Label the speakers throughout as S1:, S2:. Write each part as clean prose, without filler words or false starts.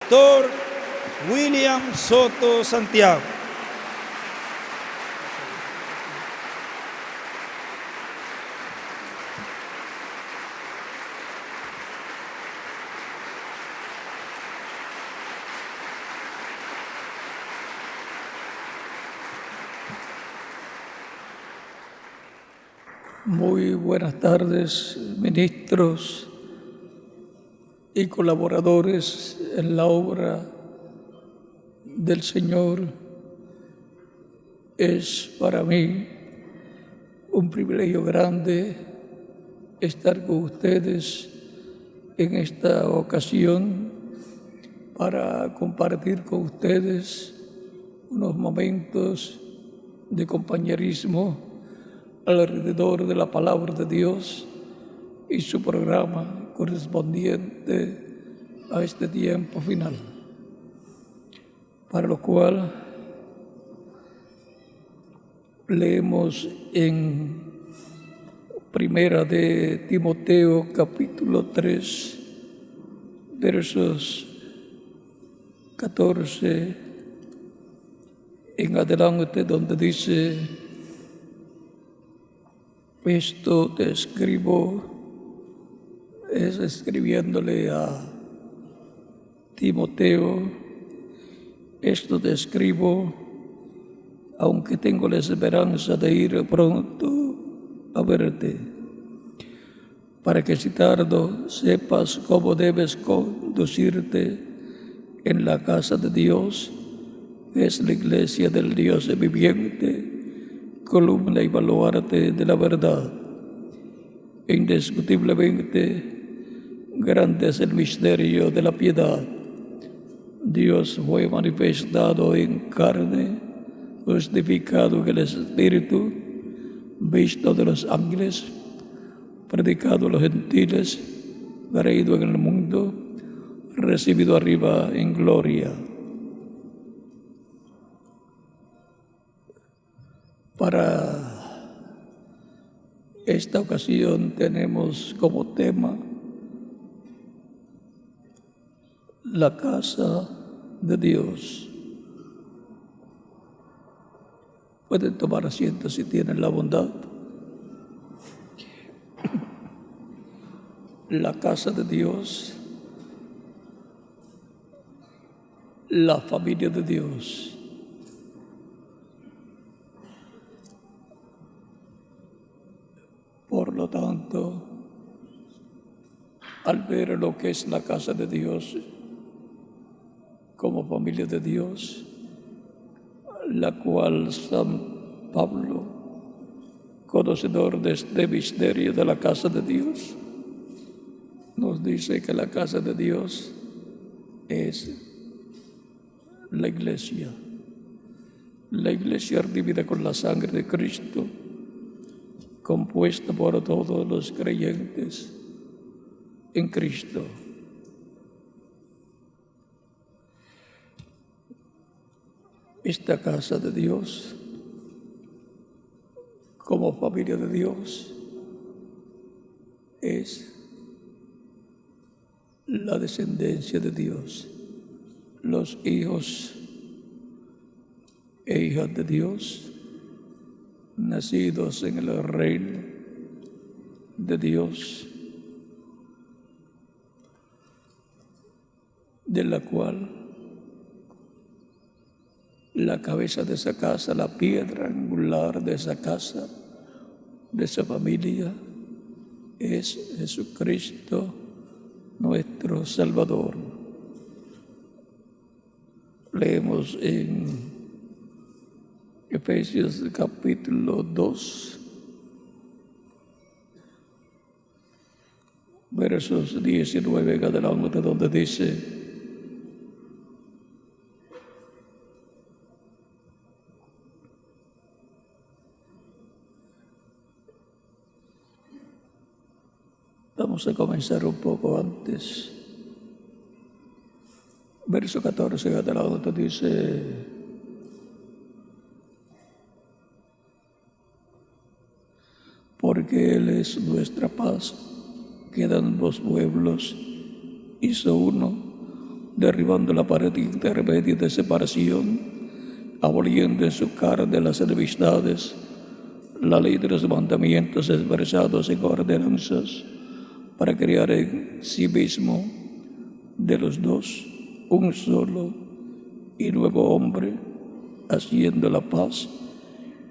S1: Pastor William Soto Santiago.
S2: Muy buenas tardes, ministros y colaboradores en la obra del Señor. Es para mí un privilegio grande estar con ustedes en esta ocasión para compartir con ustedes unos momentos de compañerismo alrededor de la palabra de Dios y su programa correspondiente a este tiempo final, para lo cual leemos en Primera de Timoteo capítulo 3, versos 14 en adelante, donde dice: esto te escribo, es escribiéndole a Timoteo, esto te escribo, aunque tengo la esperanza de ir pronto a verte, para que si tardo sepas cómo debes conducirte en la casa de Dios, que es la iglesia del Dios viviente, columna y baluarte de la verdad. Indiscutiblemente grande es el misterio de la piedad. Dios fue manifestado en carne, justificado en el Espíritu, visto de los ángeles, predicado a los gentiles, creído en el mundo, recibido arriba en gloria. Para esta ocasión tenemos como tema la casa de Dios. Pueden tomar asiento si tienen la bondad. La casa de Dios, la familia de Dios. Por lo tanto, al ver lo que es la casa de Dios como familia de Dios, la cual San Pablo, conocedor de este misterio de la casa de Dios, nos dice que la casa de Dios es la iglesia redimida con la sangre de Cristo, compuesta por todos los creyentes en Cristo. Esta casa de Dios, como familia de Dios, es la descendencia de Dios, los hijos e hijas de Dios, nacidos en el reino de Dios, de la cual la cabeza de esa casa, la piedra angular de esa casa, de esa familia, es Jesucristo, nuestro Salvador. Leemos en Efesios capítulo 2, versos 19 en adelante, donde dice: vamos a comenzar un poco antes. Verso 14 en adelante dice: porque Él es nuestra paz, que de ambos pueblos hizo uno, derribando la pared intermedia de separación, aboliendo en su carne las enemistades, la ley de los mandamientos expresados en ordenanzas, para crear en sí mismo de los dos un solo y nuevo hombre, haciendo la paz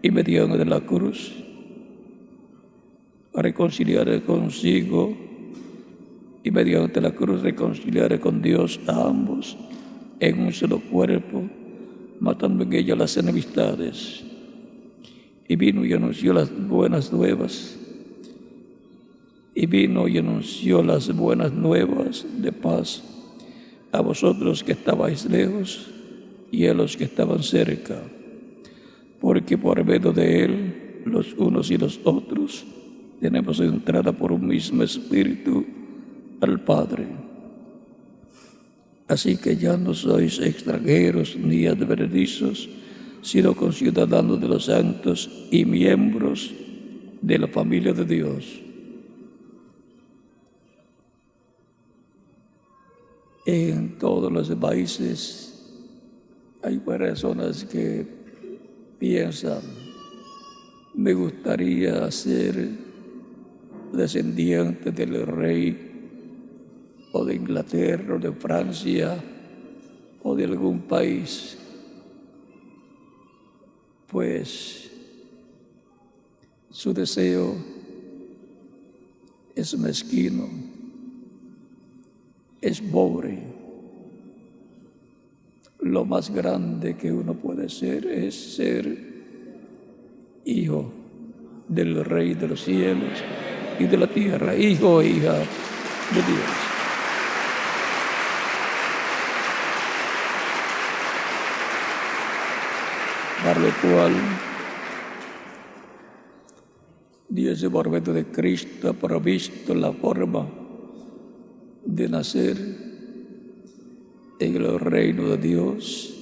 S2: y mediante la cruz, a reconciliar consigo y mediante la cruz reconciliar con Dios a ambos en un solo cuerpo, matando en ella las enemistades. Y vino y anunció las buenas nuevas, de paz a vosotros que estabais lejos y a los que estaban cerca, porque por medio de él, los unos y los otros, tenemos entrada por un mismo Espíritu al Padre. Así que ya no sois extranjeros ni advenedizos, sino conciudadanos de los santos y miembros de la familia de Dios. En todos los países hay personas que piensan, me gustaría ser descendiente del rey o de Inglaterra o de Francia o de algún país. Pues su deseo es mezquino, es pobre. Lo más grande que uno puede ser es ser hijo del Rey de los cielos y de la tierra, hijo o hija de Dios. Para lo cual Dios, por medio de Cristo, ha provisto la forma de nacer en el reino de Dios,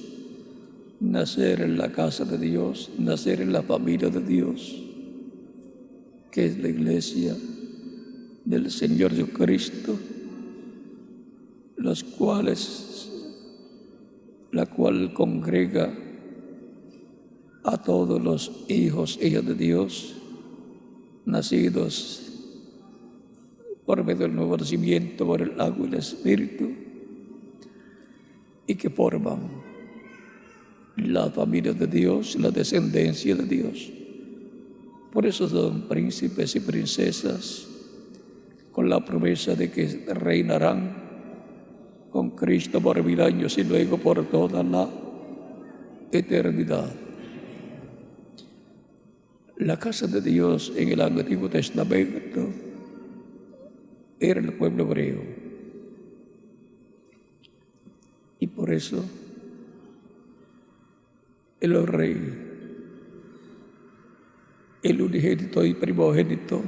S2: nacer en la casa de Dios, nacer en la familia de Dios, que es la iglesia del Señor Jesucristo, la cual congrega a todos los hijos e hijas de Dios, nacidos por medio del nuevo nacimiento, por el agua y el Espíritu, y que forman la familia de Dios, la descendencia de Dios. Por eso son príncipes y princesas, con la promesa de que reinarán con Cristo por 1000 años y luego por toda la eternidad. La casa de Dios en el Antiguo Testamento era el pueblo hebreo. Y por eso el rey, el unigénito y primogénito,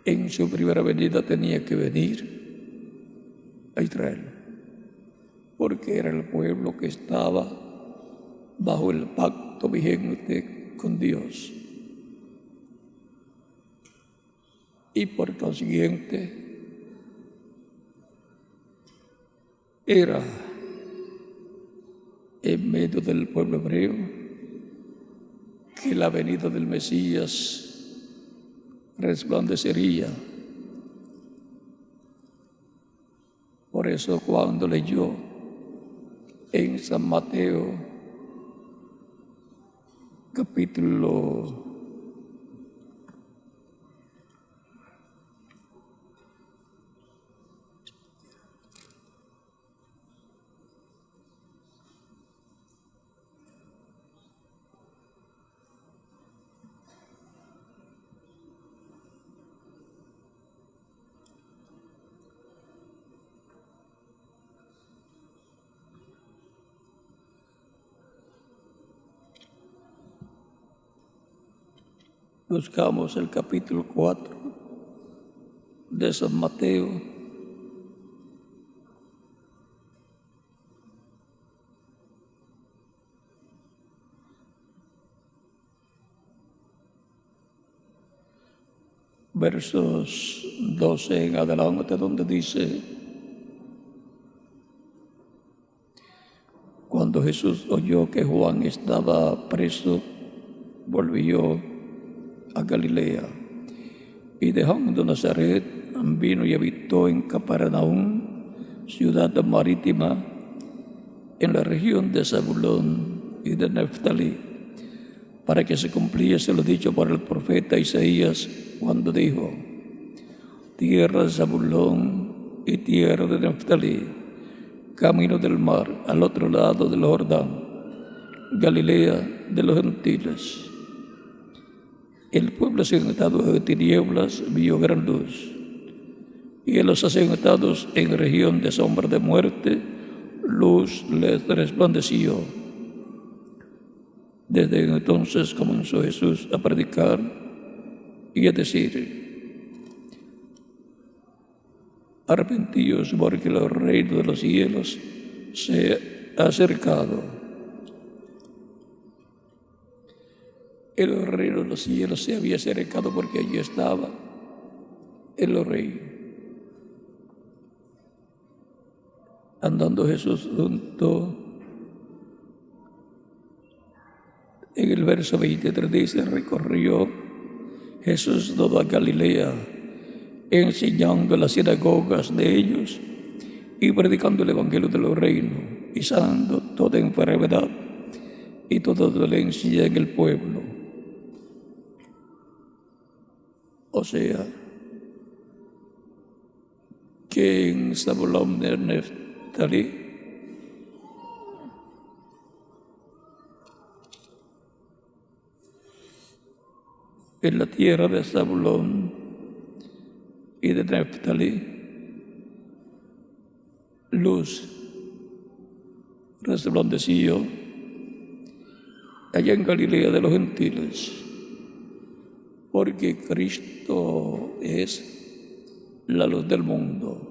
S2: en su primera venida tenía que venir a Israel, porque era el pueblo que estaba bajo el pacto vigente con Dios. Y por consiguiente, era en medio del pueblo hebreo que la venida del Mesías resplandecería. Por eso cuando leyó en San Mateo capítulo 4 de San Mateo, versos 12 en adelante, donde dice: Cuando Jesús oyó que Juan estaba preso, volvió a Galilea y dejando Nazaret vino y habitó en Capernaum, ciudad marítima, en la región de Zabulón y de Neftalí, para que se cumpliese lo dicho por el profeta Isaías cuando dijo: tierra de Zabulón y tierra de Neftalí, camino del mar al otro lado del Jordán, Galilea de los gentiles. El pueblo asentado de tinieblas vio gran luz, y a los asentados en región de sombra de muerte, luz les resplandeció. Desde entonces comenzó Jesús a predicar y a decir: arrepentíos, porque el reino de los cielos se ha acercado. El reino de los cielos se había acercado porque allí estaba el rey. Andando Jesús junto, en el verso 23 dice: recorrió Jesús toda Galilea, enseñando en las sinagogas de ellos y predicando el evangelio del reino y sanando toda enfermedad y toda dolencia en el pueblo. O sea, que en Zabulón de Neftalí en la tierra de Zabulón y de Neftalí, luz resplandeció. Allá en Galilea de los gentiles, porque Cristo es la luz del mundo,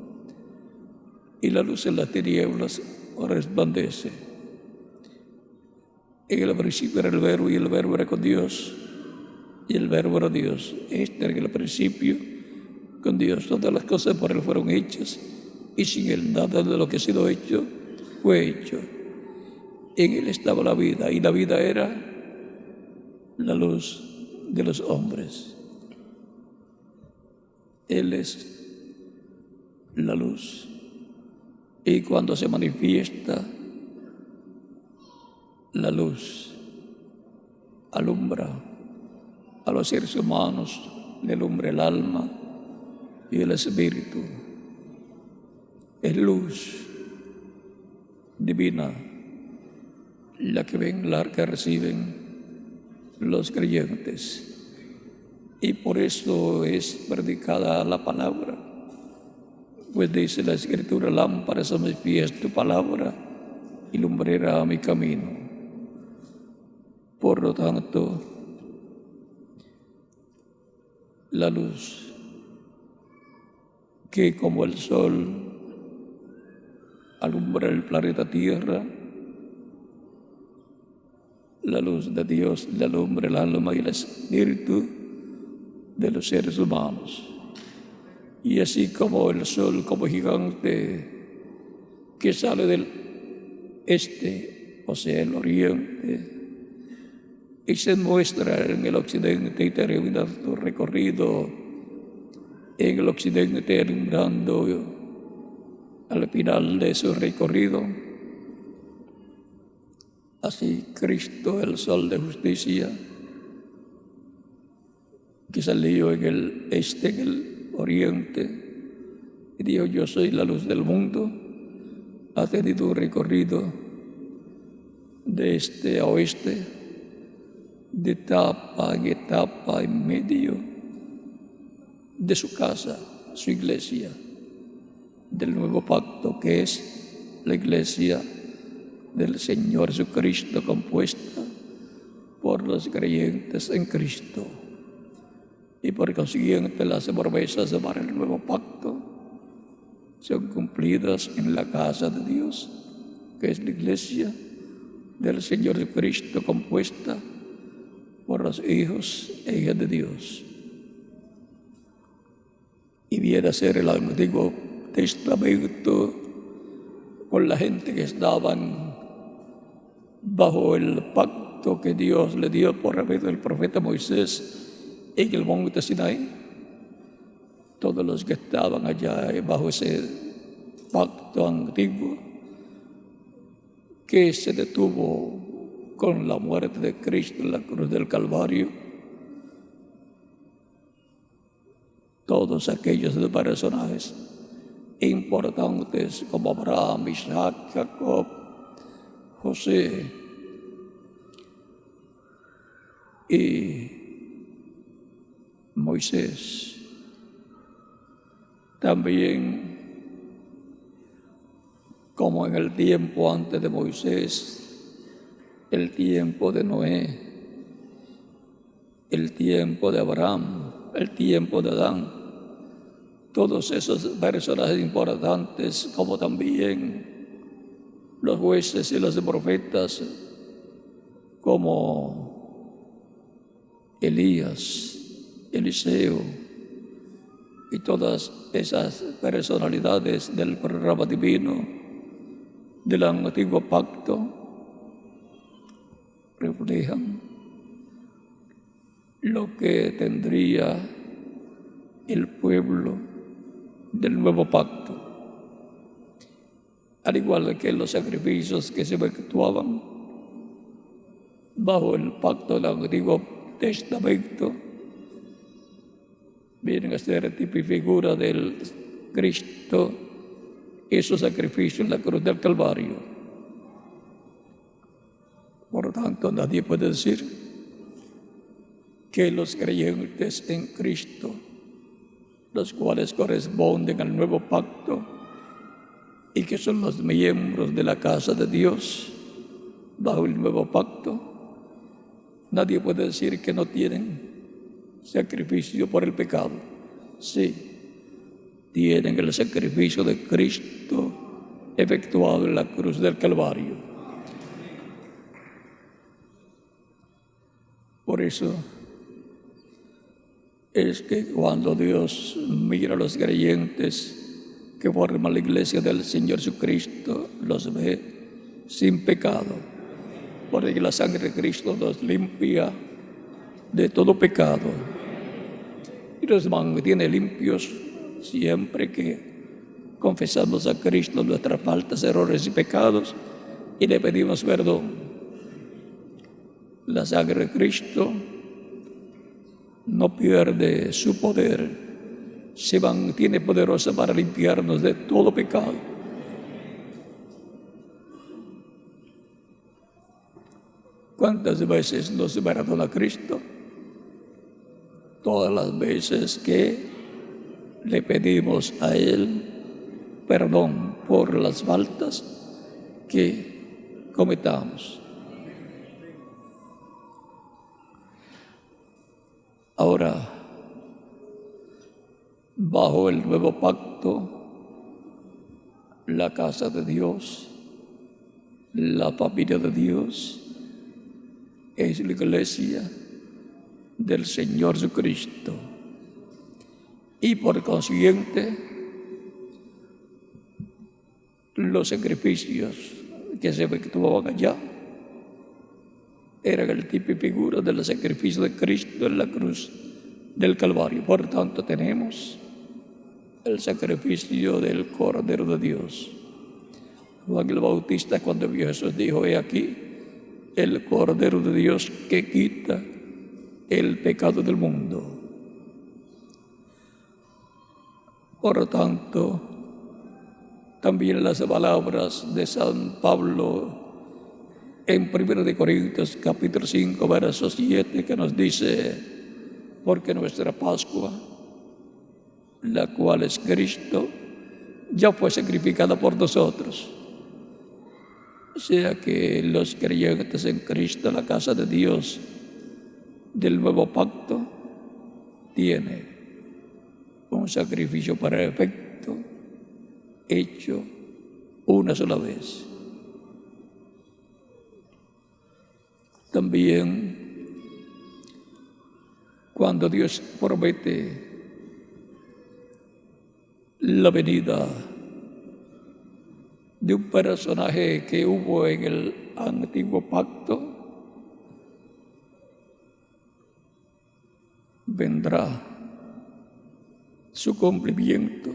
S2: y la luz en las tinieblas resplandece. En el principio era el Verbo, y el Verbo era con Dios, y el Verbo era Dios. Este era en el principio con Dios. Todas las cosas por Él fueron hechas, y sin Él nada de lo que ha sido hecho fue hecho. En Él estaba la vida, y la vida era la luz de los hombres. Él es la luz. Y cuando se manifiesta, la luz alumbra a los seres humanos, le alumbra el alma y el espíritu. Es luz divina la que ven, la que reciben los creyentes. Y por eso es predicada la palabra, pues dice la Escritura: lámparas a mis pies tu palabra y lumbrera a mi camino. Por lo tanto, la luz que como el sol alumbra el planeta Tierra, la luz de Dios le alumbra el alma y el espíritu de los seres humanos. Y así como el sol, como gigante que sale del este, o sea, el oriente, y se muestra en el occidente y termina su recorrido en el occidente, alumbrando al final de su recorrido. Así Cristo, el sol de justicia, que salió en el este, en el oriente, y dijo: yo soy la luz del mundo, ha tenido un recorrido de este a oeste, de etapa en etapa en medio de su casa, su iglesia, del nuevo pacto, que es la iglesia del Señor Jesucristo, compuesta por los creyentes en Cristo. Y por consiguiente las promesas para el nuevo pacto son cumplidas en la casa de Dios, que es la iglesia del Señor Jesucristo, compuesta por los hijos e hijas de Dios. Y viene a ser el Antiguo Testamento con la gente que estaban bajo el pacto que Dios le dio por medio del profeta Moisés en el monte Sinaí. Todos los que estaban allá bajo ese pacto antiguo, que se detuvo con la muerte de Cristo en la cruz del Calvario, todos aquellos personajes importantes como Abraham, Isaac, Jacob, José y Moisés. También, como en el tiempo antes de Moisés, el tiempo de Noé, el tiempo de Abraham, el tiempo de Adán, todos esos personajes importantes, como también los jueces y los profetas, como Elías, Eliseo y todas esas personalidades del programa divino del antiguo pacto, reflejan lo que tendría el pueblo del nuevo pacto, al igual que los sacrificios que se efectuaban bajo el pacto del Antiguo Testamento vienen a ser tipo y figura del Cristo y su sacrificio en la cruz del Calvario. Por lo tanto, nadie puede decir que los creyentes en Cristo, los cuales corresponden al nuevo pacto y que son los miembros de la casa de Dios bajo el nuevo pacto, nadie puede decir que no tienen sacrificio por el pecado. Sí, tienen el sacrificio de Cristo efectuado en la cruz del Calvario. Por eso es que cuando Dios mira a los creyentes que forman la iglesia del Señor Jesucristo, los ve sin pecado, porque la sangre de Cristo nos limpia de todo pecado y nos mantiene limpios siempre que confesamos a Cristo nuestras faltas, errores y pecados y le pedimos perdón. La sangre de Cristo no pierde su poder, se mantiene poderosa para limpiarnos de todo pecado. ¿Cuántas veces nos perdona Cristo? Todas las veces que le pedimos a Él perdón por las faltas que cometamos. Ahora, bajo el nuevo pacto, la casa de Dios, la familia de Dios, es la iglesia del Señor Jesucristo. Y por consiguiente, los sacrificios que se efectuaban allá eran el tipo y figura del sacrificio de Cristo en la cruz del Calvario. Por tanto, tenemos el sacrificio del Cordero de Dios. Juan el Bautista, cuando vio a Jesús, dijo: he aquí el Cordero de Dios que quita el pecado del mundo. Por lo tanto, también las palabras de San Pablo en 1 Corintios capítulo 5, verso 7, que nos dice: porque nuestra Pascua, la cual es Cristo, ya fue sacrificada por nosotros. O sea que los creyentes en Cristo, la casa de Dios del nuevo pacto, tiene un sacrificio perfecto hecho una sola vez. También, cuando Dios promete la venida de un personaje que hubo en el antiguo pacto, vendrá su cumplimiento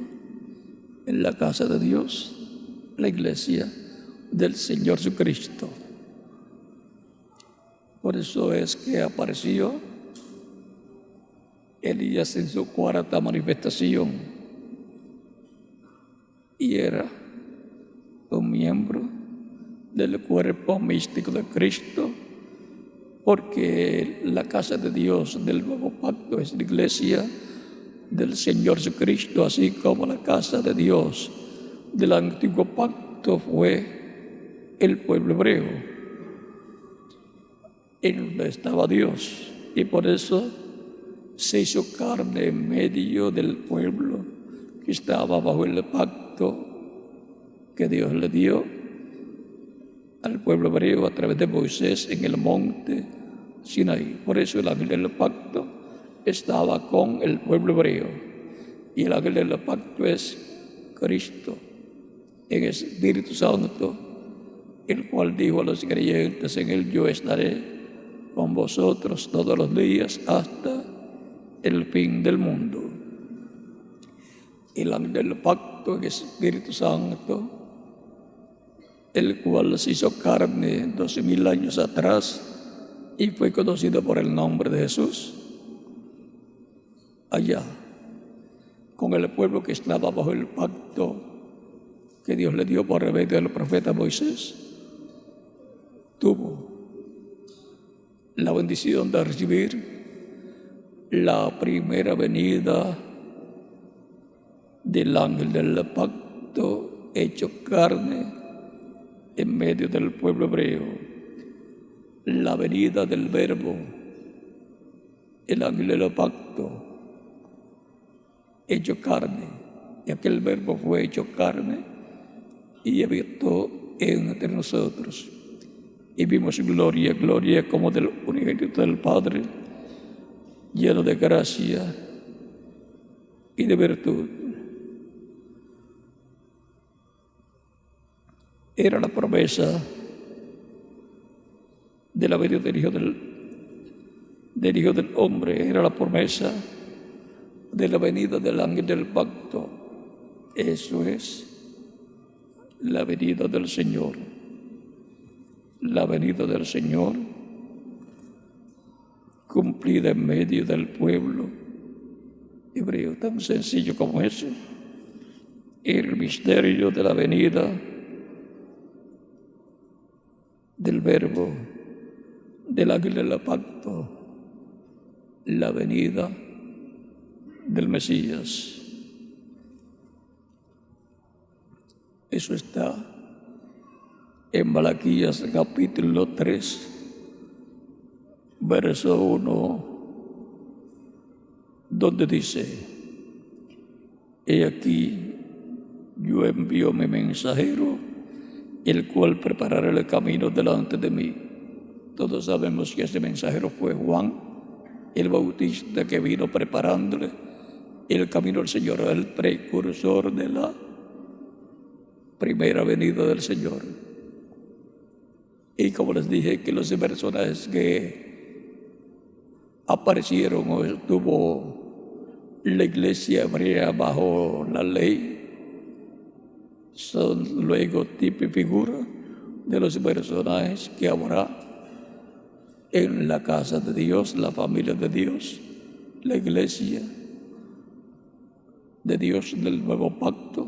S2: en la casa de Dios, la iglesia del Señor Jesucristo. Por eso es que apareció Elías en su cuarta manifestación y era un miembro del cuerpo místico de Cristo, porque la casa de Dios del nuevo pacto es la iglesia del Señor Jesucristo, así como la casa de Dios del antiguo pacto fue el pueblo hebreo, en donde estaba Dios, y por eso se hizo carne en medio del pueblo que estaba bajo el pacto que Dios le dio al pueblo hebreo a través de Moisés en el monte Sinaí. Por eso el ángel del pacto estaba con el pueblo hebreo, y el ángel del pacto es Cristo, en Espíritu Santo, el cual dijo a los creyentes: en él yo estaré con vosotros todos los días hasta el fin del mundo. El ángel del pacto en Espíritu Santo, el cual se hizo carne 12,000 años atrás y fue conocido por el nombre de Jesús, allá con el pueblo que estaba bajo el pacto que Dios le dio por medio del profeta Moisés, tuvo la bendición de recibir la primera venida del ángel del pacto hecho carne en medio del pueblo hebreo, la venida del verbo, el ángel del pacto hecho carne, y aquel verbo fue hecho carne y habitó entre nosotros, y vimos gloria, gloria como del unigénito del Padre, lleno de gracia y de virtud. Era la promesa de la venida del Hijo del Hombre, era la promesa de la venida del ángel del pacto. Eso es la venida del Señor. La venida del Señor cumplida en medio del pueblo hebreo, tan sencillo como eso. El misterio de la venida del verbo, del ángel del pacto, la venida del Mesías. Eso está en Malaquías capítulo 3, verso 1, donde dice: he aquí, yo envío mi mensajero, el cual preparará el camino delante de mí. Todos sabemos que ese mensajero fue Juan el Bautista, que vino preparándole el camino al Señor, el precursor de la primera venida del Señor. Y como les dije, que los personajes que aparecieron o estuvo la iglesia hebrea bajo la ley son luego tipo y figura de los personajes que habrá en la casa de Dios, la familia de Dios, la iglesia de Dios del nuevo pacto.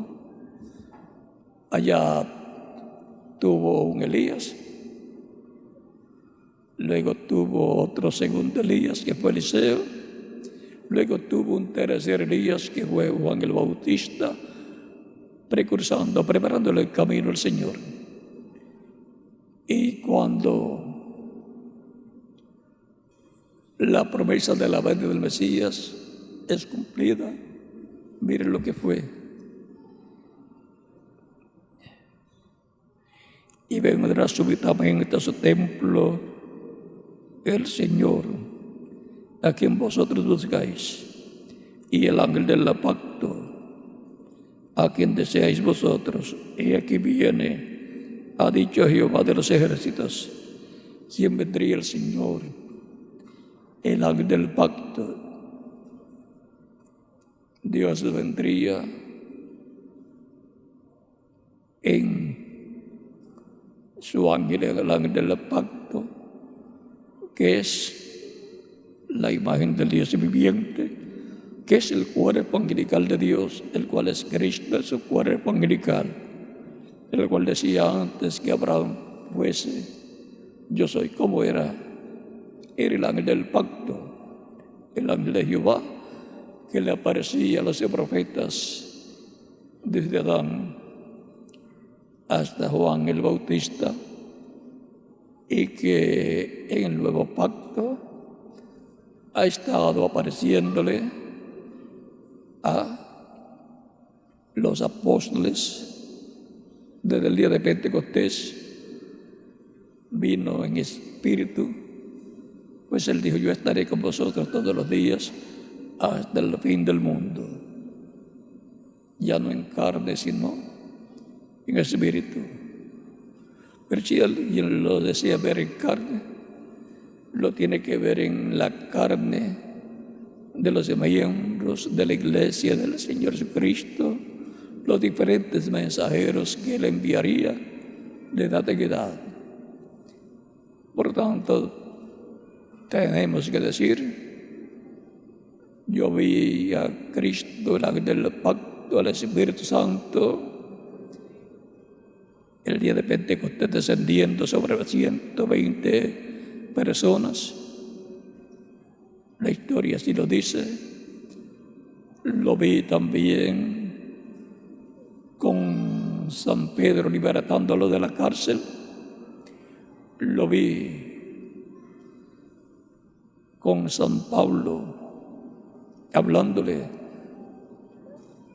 S2: Allá tuvo un Elías, luego tuvo otro segundo Elías, que fue Eliseo, luego tuvo un tercer Elías, que fue Juan el Bautista, preparándole el camino al Señor. Y cuando la promesa de la venida del Mesías es cumplida, miren lo que fue. Y vendrá súbitamente a su templo el Señor, a quien vosotros buscáis, y el ángel del pacto, a quien deseáis vosotros. He aquí viene, ha dicho Jehová de los ejércitos. ¿Quién vendría? El Señor, el ángel del pacto. Dios vendría en su ángel, el ángel del pacto, que es la imagen del Dios viviente, que es el cuerpo angelical de Dios, el cual es Cristo, es su cuerpo angelical, el cual decía antes que Abraham fuese, yo soy. Como era el ángel del pacto, el ángel de Jehová, que le aparecía a los profetas desde Adán hasta Juan el Bautista, y que en el nuevo pacto ha estado apareciéndole a los apóstoles desde el día de Pentecostés. Vino en espíritu, pues él dijo, yo estaré con vosotros todos los días hasta el fin del mundo. Ya no en carne, sino en espíritu. Pero si alguien lo desea ver en carne, lo tiene que ver en la carne de los miembros de la iglesia del Señor Jesucristo, los diferentes mensajeros que él enviaría de edad en edad. Por tanto, tenemos que decir, yo vi a Cristo, el ángel del pacto, al Espíritu Santo, el día de Pentecostés descendiendo sobre 120 personas. La historia así lo dice. Lo vi también con San Pedro libertándolo de la cárcel. Lo vi con San Pablo hablándole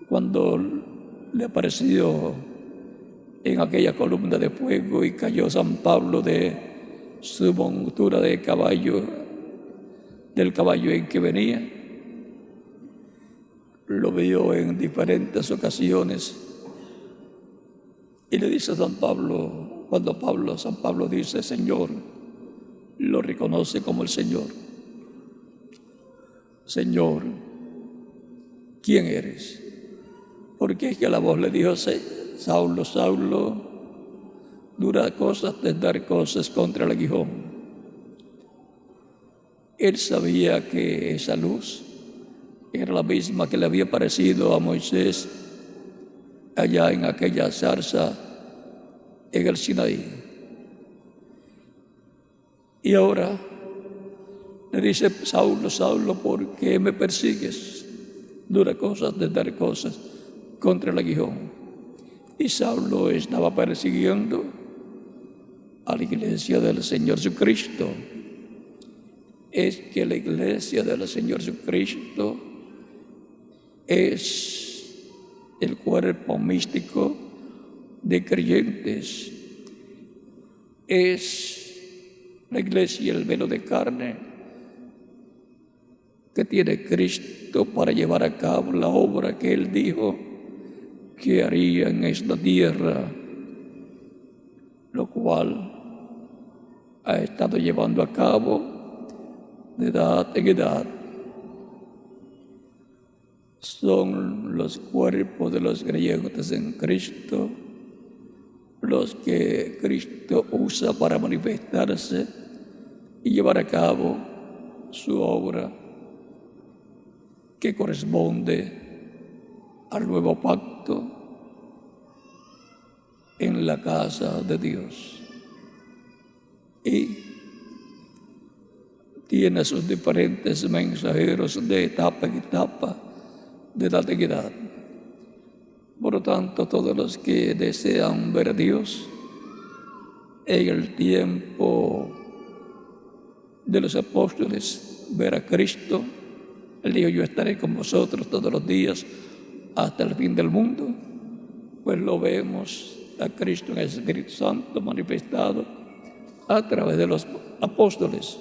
S2: cuando le apareció en aquella columna de fuego y cayó San Pablo de su montura de caballo, del caballo en que venía. Lo vio en diferentes ocasiones y le dice a San Pablo, cuando San Pablo dice Señor, lo reconoce como el Señor. Señor, ¿quién eres? Porque es que la voz le dijo, Saulo, Saulo, dura cosas de dar cosas contra el aguijón. Él sabía que esa luz era la misma que le había parecido a Moisés allá en aquella zarza en el Sinaí. Y ahora le dice, Saulo, Saulo, ¿por qué me persigues? Dura cosas de dar cosas contra el aguijón. Y Saulo estaba persiguiendo a la iglesia del Señor Jesucristo. Es que la iglesia del Señor Jesucristo es el cuerpo místico de creyentes. Es la iglesia, el velo de carne que tiene Cristo para llevar a cabo la obra que Él dijo que haría en esta tierra, lo cual ha estado llevando a cabo de edad en edad. Son los cuerpos de los creyentes en Cristo, los que Cristo usa para manifestarse y llevar a cabo su obra, que corresponde al nuevo pacto en la casa de Dios. Y tiene sus diferentes mensajeros de etapa en etapa, de edad en edad. Por lo tanto, todos los que desean ver a Dios en el tiempo de los apóstoles, ver a Cristo, Él dijo, yo estaré con vosotros todos los días hasta el fin del mundo, pues lo vemos a Cristo en el Espíritu Santo manifestado a través de los apóstoles.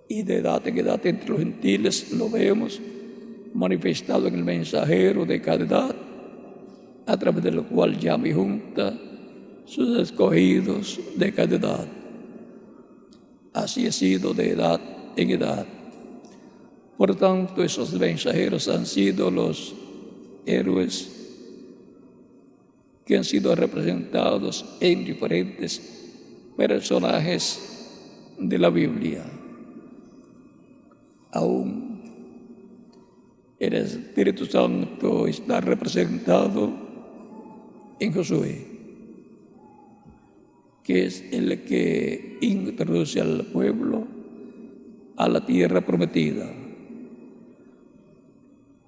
S2: Y de edad en edad entre los gentiles lo vemos manifestado en el mensajero de cada edad, a través de lo cual llama y junta sus escogidos de cada edad. Así ha sido de edad en edad. Por tanto, esos mensajeros han sido los héroes que han sido representados en diferentes personajes de la Biblia. Aún el Espíritu Santo está representado en Josué, que es el que introduce al pueblo a la tierra prometida.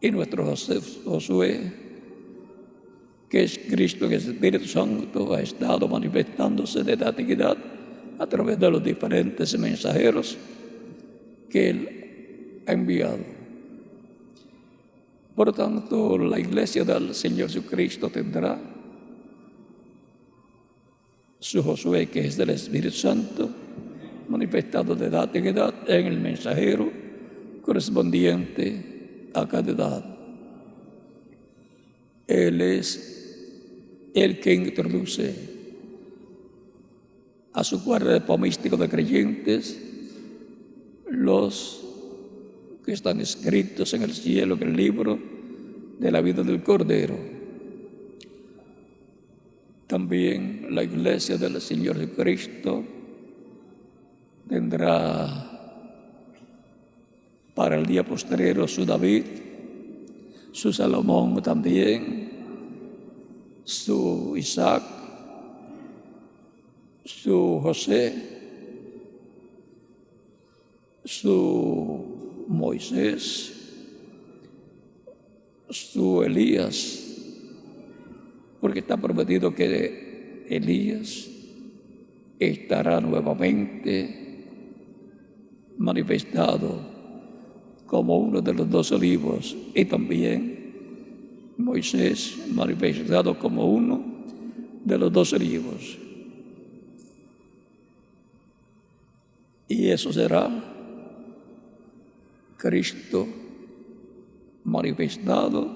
S2: Y nuestro Josué, que es Cristo, que es el Espíritu Santo, ha estado manifestándose de edad en edad a través de los diferentes mensajeros que Él ha enviado. Por tanto, la iglesia del Señor Jesucristo tendrá su Josué, que es del Espíritu Santo, manifestado de edad en edad en el mensajero correspondiente a cada edad. Él es el que introduce a su cuerpo místico de creyentes los que están escritos en el cielo, en el libro de la vida del Cordero. También la iglesia del Señor Jesucristo tendrá para el día postrero su David, su Salomón también, su Isaac, su José, su Moisés, su Elías, porque está prometido que Elías estará nuevamente manifestado como uno de los 2 olivos, y también Moisés manifestado como uno de los 2 olivos. Y eso será Cristo manifestado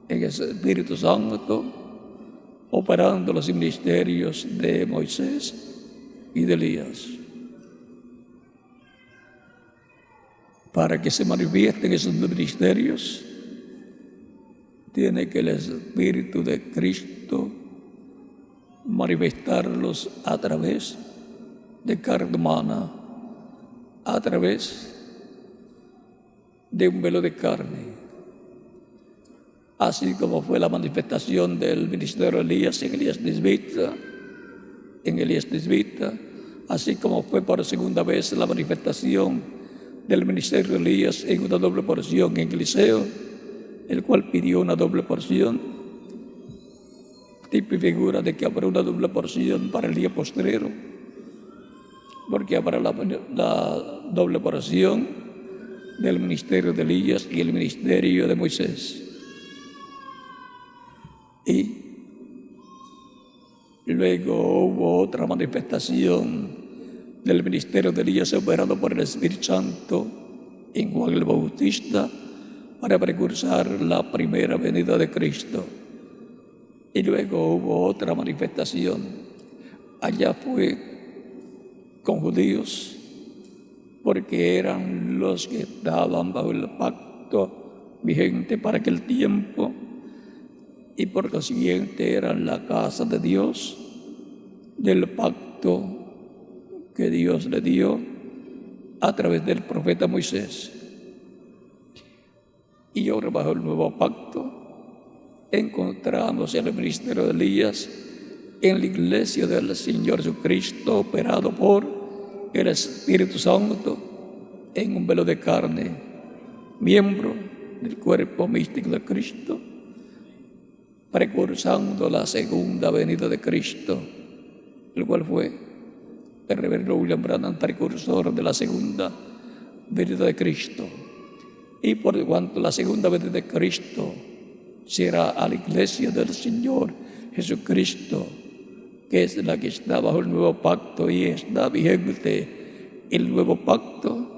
S2: en el Espíritu Santo, operando los ministerios de Moisés y de Elías. Para que se manifiesten esos ministerios, tiene que el Espíritu de Cristo manifestarlos a través de carne humana, a través de un velo de carne. Así como fue la manifestación del ministerio de Elías en Elías Tisbita, así como fue por segunda vez la manifestación del ministerio de Elías en una doble porción en Eliseo, el cual pidió una doble porción, tipo y figura de que habrá una doble porción para el día postrero, porque habrá la doble porción del ministerio de Elías y el ministerio de Moisés. Y luego hubo otra manifestación del ministerio de Elías operado por el Espíritu Santo en Juan el Bautista para precursar la primera venida de Cristo. Y luego hubo otra manifestación. Allá fue con judíos, porque eran los que estaban bajo el pacto vigente para aquel tiempo, y por consiguiente eran la casa de Dios, del pacto que Dios le dio a través del profeta Moisés. Y ahora bajo el nuevo pacto encontramos el ministerio de Elías en la iglesia del Señor Jesucristo, operado por el Espíritu Santo en un velo de carne, miembro del cuerpo místico de Cristo, precursando la segunda venida de Cristo, el cual fue el reverendo William Branham, precursor de la segunda venida de Cristo. Y por cuanto la segunda venida de Cristo será a la iglesia del Señor Jesucristo, que es la que está bajo el nuevo pacto y está vigente el nuevo pacto,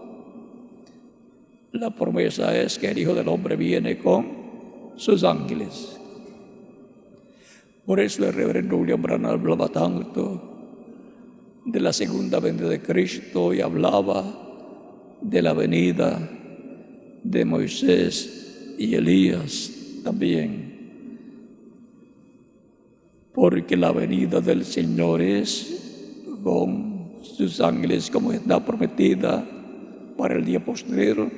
S2: la promesa es que el Hijo del Hombre viene con sus ángeles. Por eso el reverendo William Branham hablaba tanto de la segunda venida de Cristo y hablaba de la venida de Moisés y Elías también. Porque la venida del Señor es con sus ángeles, como está prometida para el día postrero.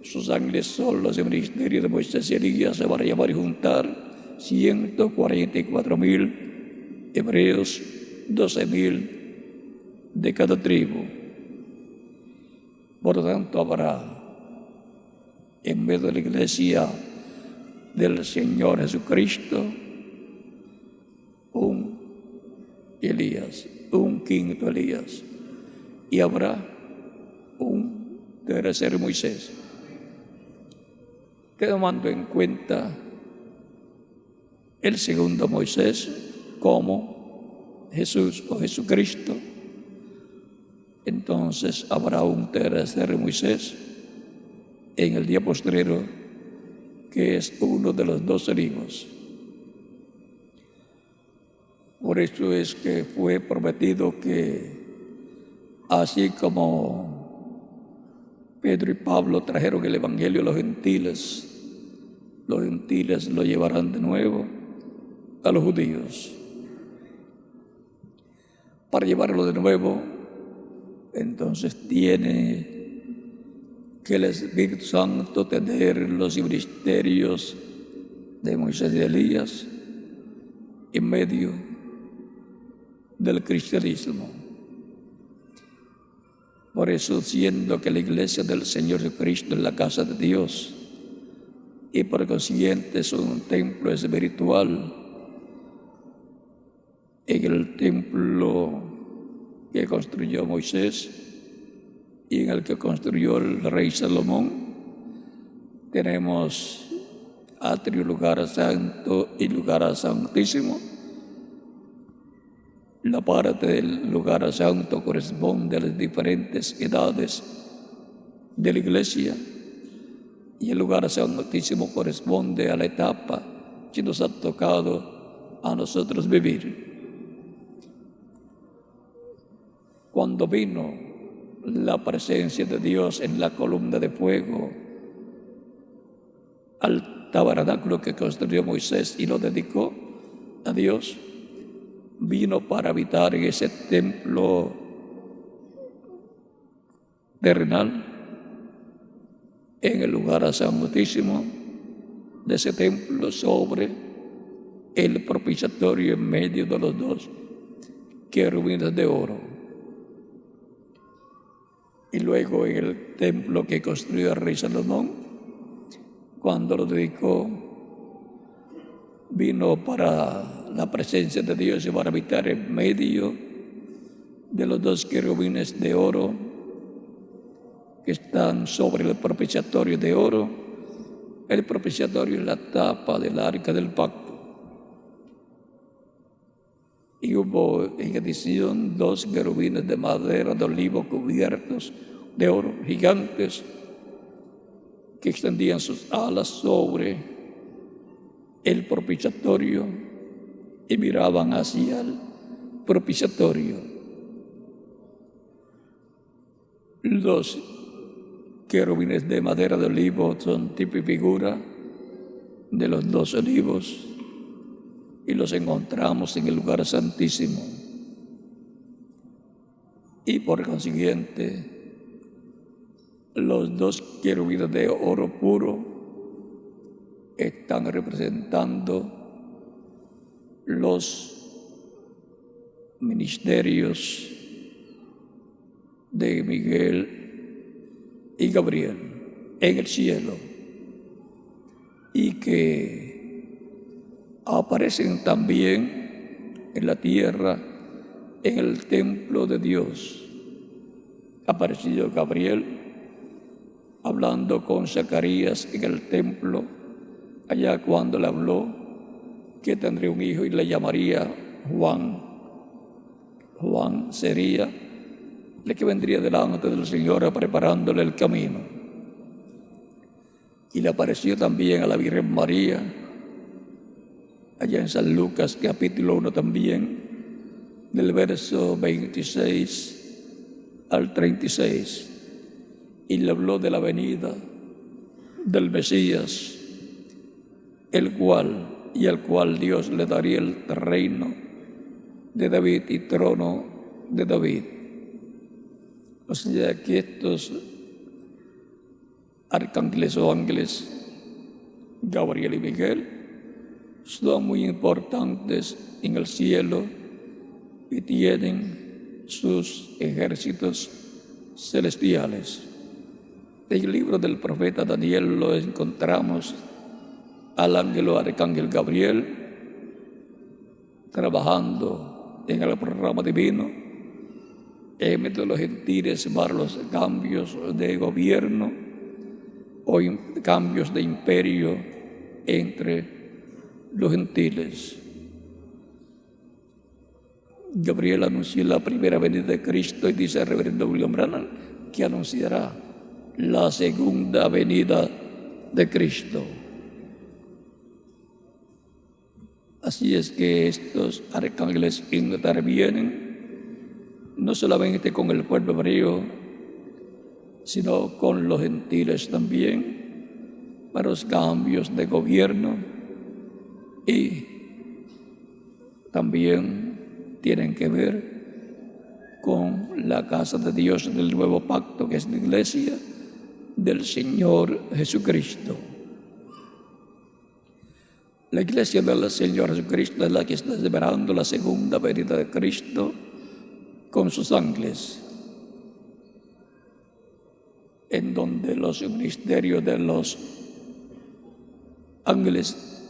S2: Sus ángeles son los del ministerio de Moisés y Elías, se van a llamar y juntar 144,000 hebreos, 12,000 de cada tribu. Por lo tanto, habrá en medio de la iglesia del Señor Jesucristo un Elías, un quinto Elías, y habrá un tercer Moisés. Tomando en cuenta el segundo Moisés como Jesús o Jesucristo, entonces habrá un tercer Moisés en el día postrero, que es uno de los 12 libros. Por eso es que fue prometido que así como Pedro y Pablo trajeron el Evangelio a los gentiles lo llevarán de nuevo a los judíos. Para llevarlo de nuevo, entonces tiene que el Espíritu Santo tener los ministerios de Moisés y de Elías en medio del cristianismo. Por eso, siendo que la iglesia del Señor Jesucristo es la casa de Dios y por consiguiente es un templo espiritual, en el templo que construyó Moisés y en el que construyó el rey Salomón, tenemos atrio, lugar santo y lugar santísimo. La parte del lugar santo corresponde a las diferentes edades de la iglesia y el lugar santísimo corresponde a la etapa que nos ha tocado a nosotros vivir. Cuando vino la presencia de Dios en la columna de fuego al tabernáculo que construyó Moisés y lo dedicó a Dios, vino para habitar en ese templo terrenal, en el lugar santísimo de ese templo, sobre el propiciatorio en medio de los dos querubines de oro. Y luego en el templo que construyó el rey Salomón, cuando lo dedicó, vino para la presencia de Dios y para habitar en medio de los dos querubines de oro que están sobre el propiciatorio de oro. El propiciatorio es la tapa del arca del pacto. Y hubo en adición 2 querubines de madera de olivo cubiertos de oro, gigantes, que extendían sus alas sobre el propiciatorio y miraban hacia el propiciatorio. Los querubines de madera de olivo son tipo y figura de los 2 olivos y los encontramos en el lugar santísimo. Y por consiguiente, los 2 querubines de oro puro están representando los ministerios de Miguel y Gabriel en el cielo, y que aparecen también en la tierra en el templo de Dios. Apareció Gabriel hablando con Zacarías en el templo, allá cuando le habló que tendría un hijo y le llamaría Juan. Juan sería el que vendría delante del Señor preparándole el camino. y le apareció también a la Virgen María, allá en San Lucas capítulo 1 también, del verso 26 al 36, y le habló de la venida del Mesías, el cual al cual Dios le daría el reino de David y trono de David. O sea que estos arcángeles o ángeles, Gabriel y Miguel, son muy importantes en el cielo y tienen sus ejércitos celestiales. En el libro del profeta Daniel lo encontramos al ángel o arcángel Gabriel trabajando en el programa divino en medio de los gentiles para los cambios de gobierno o cambios de imperio entre los gentiles. Gabriel anunció la primera venida de Cristo y dice el reverendo William Branham que anunciará la segunda venida de Cristo. Así es que estos arcángeles intervienen no solamente con el pueblo hebreo, sino con los gentiles también, para los cambios de gobierno, y también tienen que ver con la casa de Dios del nuevo pacto, que es la iglesia del Señor Jesucristo. La iglesia del Señor Jesucristo es la que está esperando la segunda venida de Cristo con sus ángeles, en donde los ministerios de los ángeles,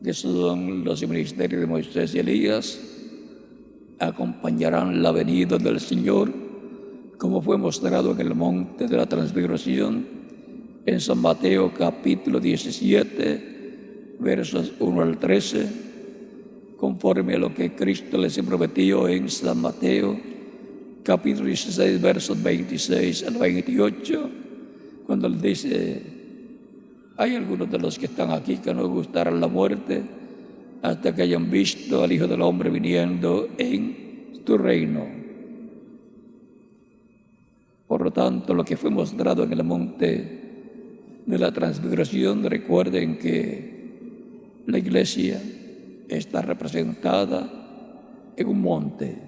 S2: que son los ministerios de Moisés y Elías, acompañarán la venida del Señor, como fue mostrado en el monte de la transfiguración, en San Mateo capítulo 17, versos 1 al 13, conforme a lo que Cristo les prometió en San Mateo capítulo 16, versos 26 al 28, cuando él dice: hay algunos de los que están aquí que no gustarán la muerte hasta que hayan visto al Hijo del Hombre viniendo en tu reino. Por lo tanto, lo que fue mostrado en el monte de la transfiguración, recuerden que la iglesia está representada en un monte.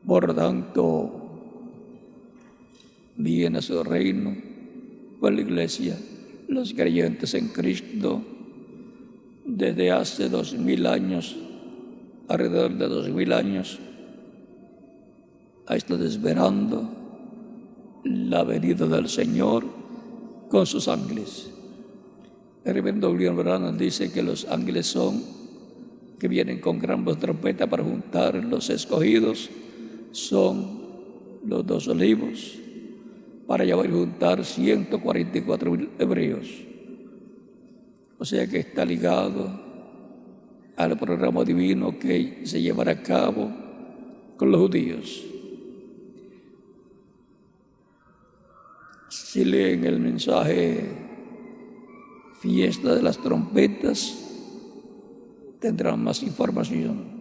S2: Por lo tanto, viene a su reino por la iglesia, los creyentes en Cristo, desde hace 2000 años, alrededor de 2000 años, ha estado esperando la venida del Señor con sus ángeles. El reverendo William Branham dice que los ángeles son que vienen con gran voz de trompeta para juntar los escogidos, son los 2 olivos, para llevar y juntar 144,000 hebreos. O sea que está ligado al programa divino que se llevará a cabo con los judíos. Si leen el mensaje Fiesta de las Trompetas, tendrán más información.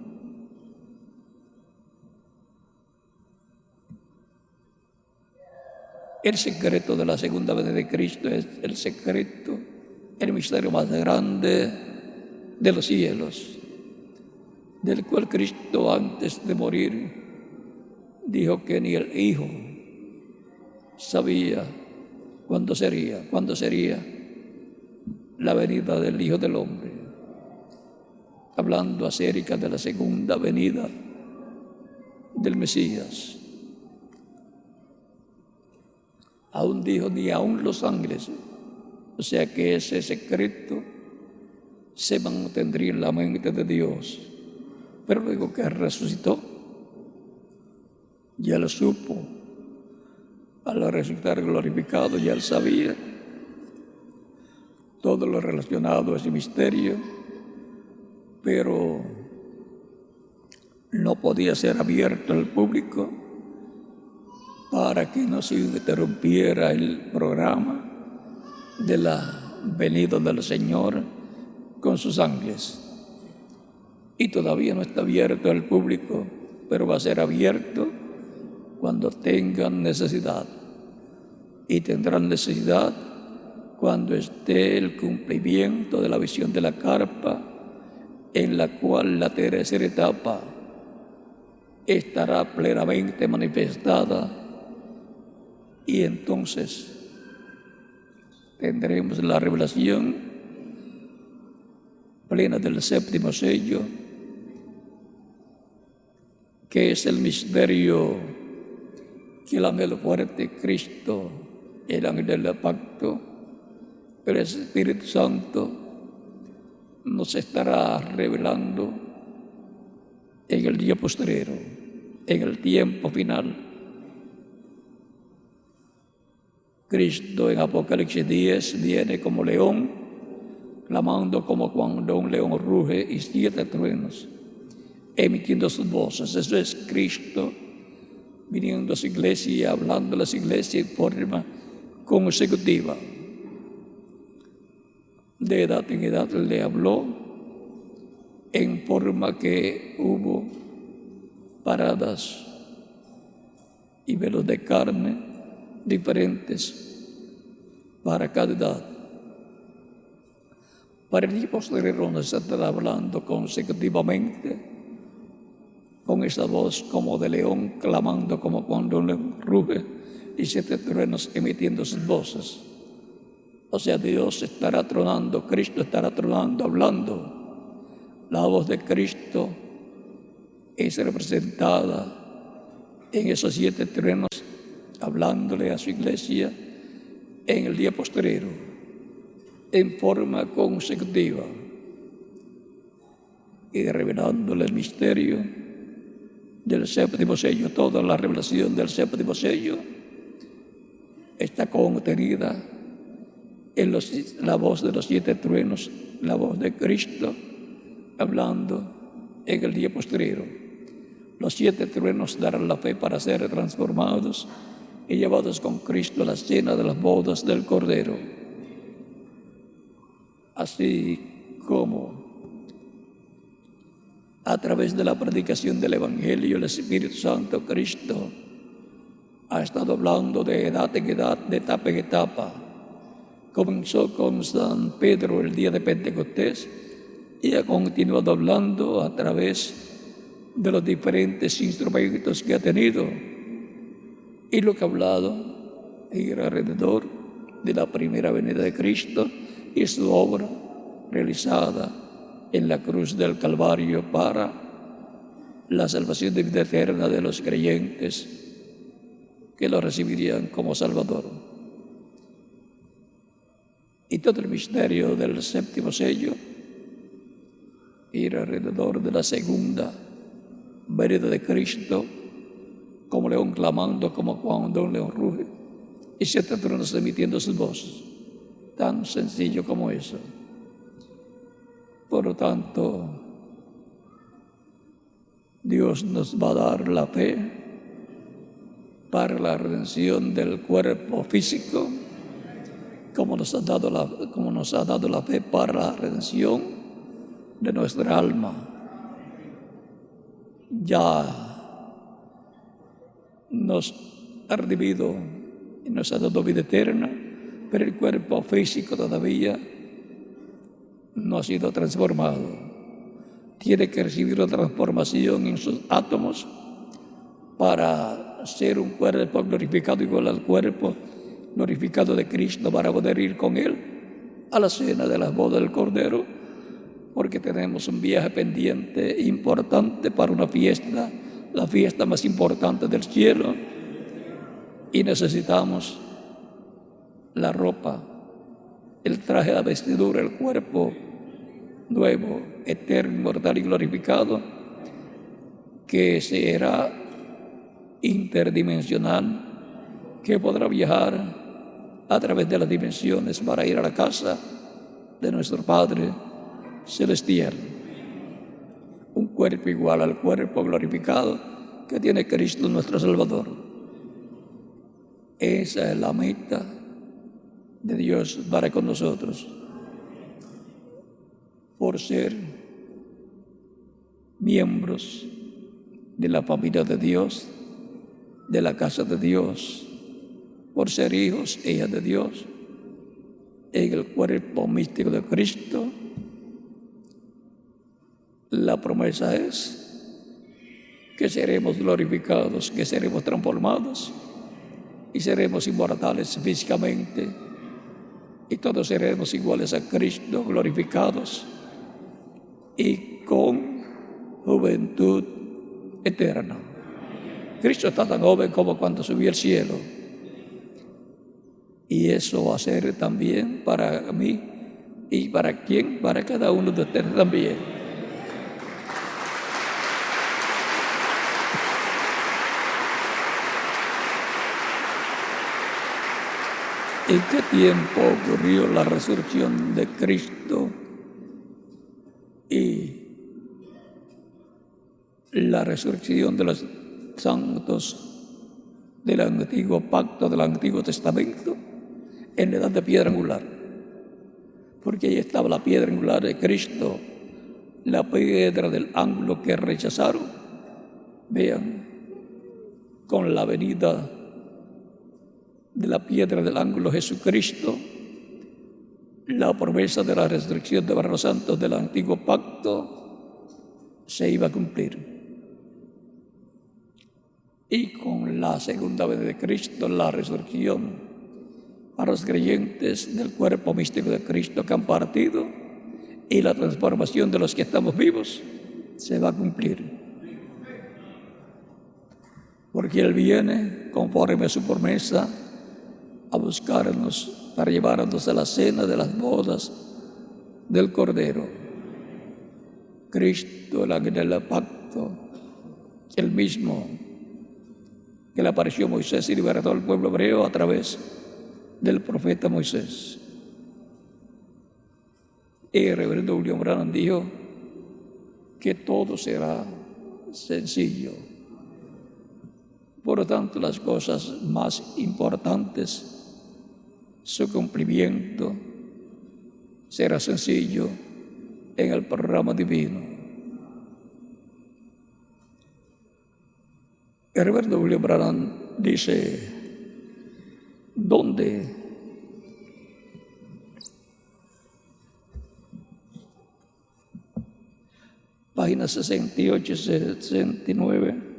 S2: El secreto de la segunda venida de Cristo es el secreto, el misterio más grande de los cielos, del cual Cristo, antes de morir, dijo que ni el Hijo sabía cuándo sería la venida del Hijo del Hombre, hablando acerca de la segunda venida del Mesías. Aún dijo, ni aún los ángeles. O sea que ese secreto se mantendría en la mente de Dios. Pero luego que resucitó, ya lo supo. Al resucitar glorificado, ya él sabía todo lo relacionado a ese misterio, pero no podía ser abierto al público para que no se interrumpiera el programa de la venida del Señor con sus ángeles. Y todavía no está abierto al público, pero va a ser abierto cuando tengan necesidad. Y tendrán necesidad cuando esté el cumplimiento de la visión de la carpa, en la cual la tercera etapa estará plenamente manifestada, y entonces tendremos la revelación plena del séptimo sello, que es el misterio que el ángel fuerte, Cristo, el ángel del pacto, el Espíritu Santo, nos estará revelando en el día postrero, en el tiempo final. Cristo en Apocalipsis 10 viene como león, clamando como cuando un león ruge, y 7 truenos, emitiendo sus voces. Eso es Cristo viniendo a su iglesia y hablando a las iglesias en forma consecutiva. De edad en edad le habló en forma que hubo paradas y velos de carne diferentes para cada edad. Para el día posterior nos estará hablando consecutivamente con esa voz como de león, clamando como cuando un león ruge, y 7 truenos emitiendo sus voces. O sea, Dios estará tronando, Cristo estará tronando, hablando. La voz de Cristo es representada en esos 7 truenos, hablándole a su iglesia en el día posterior, en forma consecutiva, y revelándole el misterio del séptimo sello. Toda la revelación del séptimo sello está contenida en la voz de los 7 truenos, la voz de Cristo hablando en el día posterior. Los 7 truenos darán la fe para ser transformados y llevados con Cristo a la cena de las bodas del Cordero. Así como a través de la predicación del Evangelio, el Espíritu Santo, Cristo, ha estado hablando de edad en edad, de etapa en etapa. Comenzó con San Pedro el día de Pentecostés y ha continuado hablando a través de los diferentes instrumentos que ha tenido. Y lo que ha hablado era alrededor de la primera venida de Cristo y su obra realizada en la cruz del Calvario para la salvación de vida eterna de los creyentes que lo recibirían como Salvador. Y todo el misterio del séptimo sello era alrededor de la segunda venida de Cristo, como león clamando, como cuando un león ruge, y 7 truenos emitiendo sus voces. Tan sencillo como eso. Por lo tanto, Dios nos va a dar la fe para la redención del cuerpo físico, como nos ha dado la fe para la redención de nuestra alma. Ya nos ha redimido y nos ha dado vida eterna, pero el cuerpo físico todavía no ha sido transformado. Tiene que recibir una transformación en sus átomos para ser un cuerpo glorificado igual al cuerpo glorificado de Cristo, para poder ir con Él a la cena de las bodas del Cordero, porque tenemos un viaje pendiente importante para una fiesta, la fiesta más importante del cielo, y necesitamos la ropa, el traje, la vestidura, el cuerpo nuevo, eterno, inmortal y glorificado, que será interdimensional, que podrá viajar a través de las dimensiones para ir a la casa de nuestro Padre Celestial. Un cuerpo igual al cuerpo glorificado que tiene Cristo nuestro Salvador. Esa es la meta de Dios para con nosotros. Por ser miembros de la familia de Dios, de la casa de Dios, por ser hijos e hijas de Dios, en el cuerpo místico de Cristo, la promesa es que seremos glorificados, que seremos transformados y seremos inmortales físicamente y todos seremos iguales a Cristo, glorificados y con juventud eterna. Cristo está tan joven como cuando subió al cielo, y eso va a ser también para mí y para quién, para cada uno de ustedes también. ¿En qué tiempo ocurrió la resurrección de Cristo y la resurrección de los santos del antiguo pacto, del Antiguo Testamento? En la edad de piedra angular, porque ahí estaba la piedra angular de Cristo, la piedra del ángulo que rechazaron. Vean, con la venida de la piedra del ángulo Jesucristo, la promesa de la resurrección de los santos del antiguo pacto se iba a cumplir. Y con la segunda vez de Cristo, la resurrección a los creyentes del cuerpo místico de Cristo que han partido y la transformación de los que estamos vivos se va a cumplir. Porque Él viene conforme a su promesa a buscarnos para llevarnos a la cena de las bodas del Cordero. Cristo, el ángel del pacto, el mismo que le apareció a Moisés y libertó al pueblo hebreo a través del profeta Moisés. El reverendo William Branham dijo que todo será sencillo. Por lo tanto, las cosas más importantes, su cumplimiento será sencillo en el programa divino. El reverendo William Branham dice: ¿dónde páginas 68 y 69?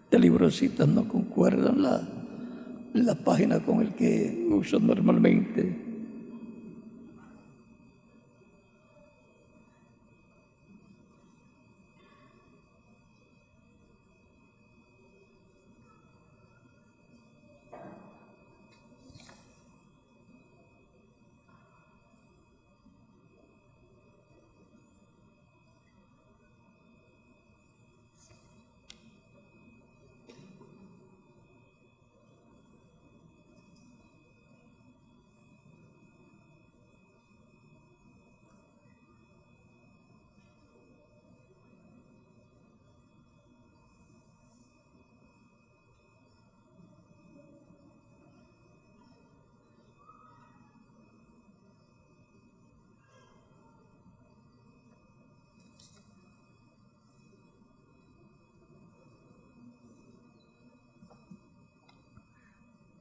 S2: Este librocito no concuerdan la página con el que uso normalmente.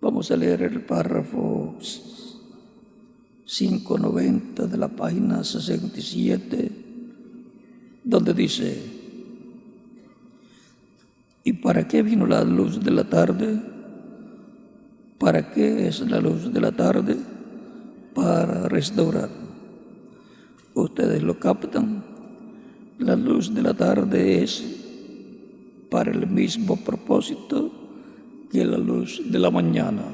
S2: Vamos a leer el párrafo 590 de la página 67, donde dice: ¿y para qué vino la luz de la tarde? ¿Para qué es la luz de la tarde? Para restaurar. ¿Ustedes lo captan? La luz de la tarde es para el mismo propósito que la luz de la mañana,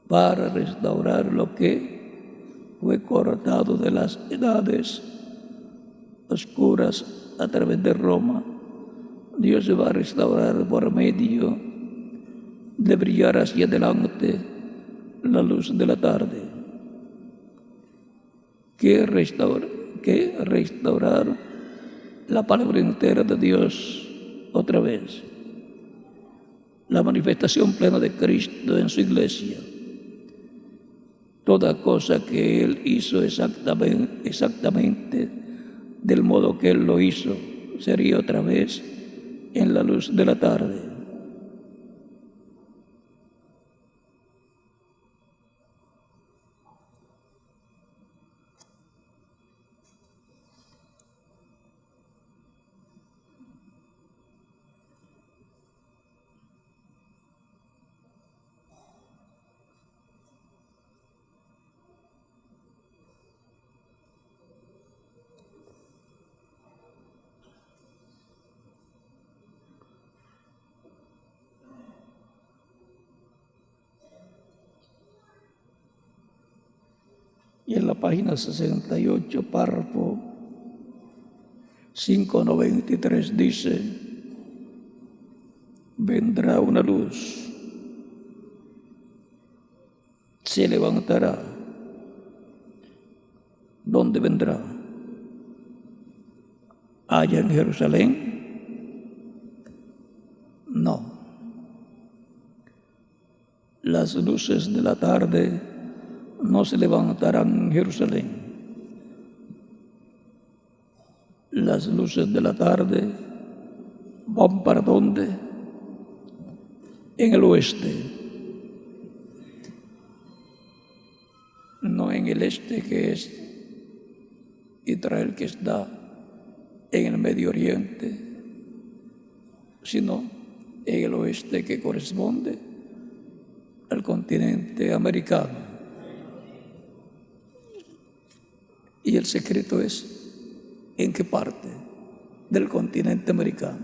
S2: para restaurar lo que fue cortado de las edades oscuras a través de Roma. Dios se va a restaurar por medio de brillar hacia adelante la luz de la tarde, que restaurar la palabra entera de Dios otra vez, la manifestación plena de Cristo en su iglesia. Toda cosa que Él hizo exactamente del modo que Él lo hizo, sería otra vez en la luz de la tarde. Y en la página 68, párrafo 593 dice: vendrá una luz, se levantará. ¿Dónde vendrá? ¿Allá en Jerusalén? No. Las luces de la tarde no se levantarán en Jerusalén. Las luces de la tarde van para ¿dónde? En el oeste, no en el este, que es Israel, que está en el Medio Oriente, sino en el oeste, que corresponde al continente americano. Y el secreto es en qué parte del continente americano.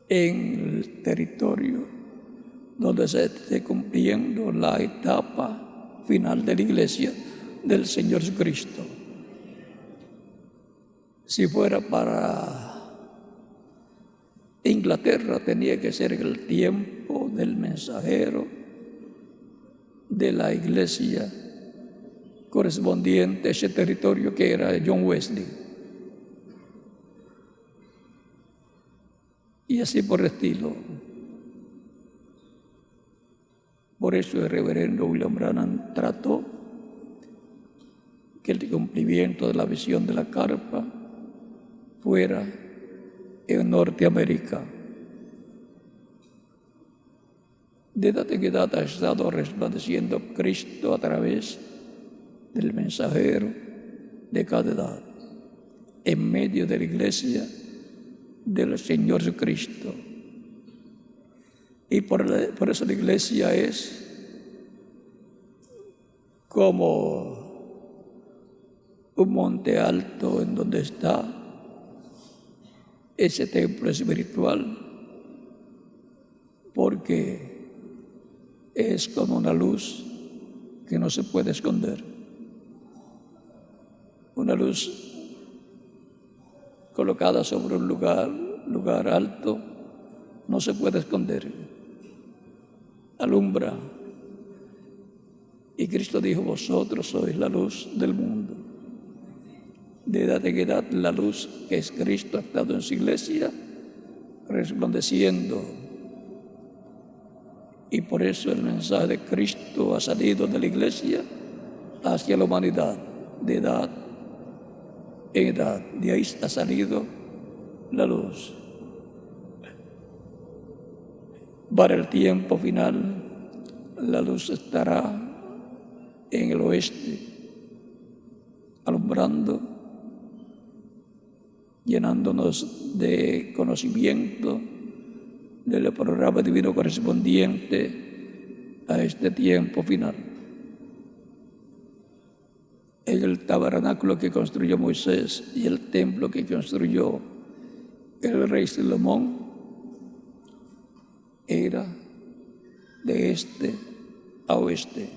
S2: En el territorio donde se esté cumpliendo la etapa final de la iglesia del Señor Jesucristo. Si fuera para Inglaterra, tenía que ser el tiempo del mensajero de la iglesia correspondiente a ese territorio, que era John Wesley. Y así por el estilo. Por eso el reverendo William Branham trató que el cumplimiento de la visión de la carpa fuera en Norteamérica. De edad en edad ha estado resplandeciendo Cristo a través del mensajero de cada edad, en medio de la iglesia del Señor Jesucristo. Y por eso la iglesia es como un monte alto en donde está ese templo espiritual, porque es como una luz que no se puede esconder. Una luz colocada sobre un lugar alto, no se puede esconder. Alumbra. Y Cristo dijo: vosotros sois la luz del mundo. De edad en edad, la luz que es Cristo ha estado en su iglesia resplandeciendo. Y por eso el mensaje de Cristo ha salido de la iglesia hacia la humanidad, de edad en edad. De ahí ha salido la luz. Para el tiempo final, la luz estará en el oeste, alumbrando, llenándonos de conocimiento del programa divino correspondiente a este tiempo final. en el tabernáculo que construyó Moisés y el templo que construyó el rey Salomón era de este a oeste.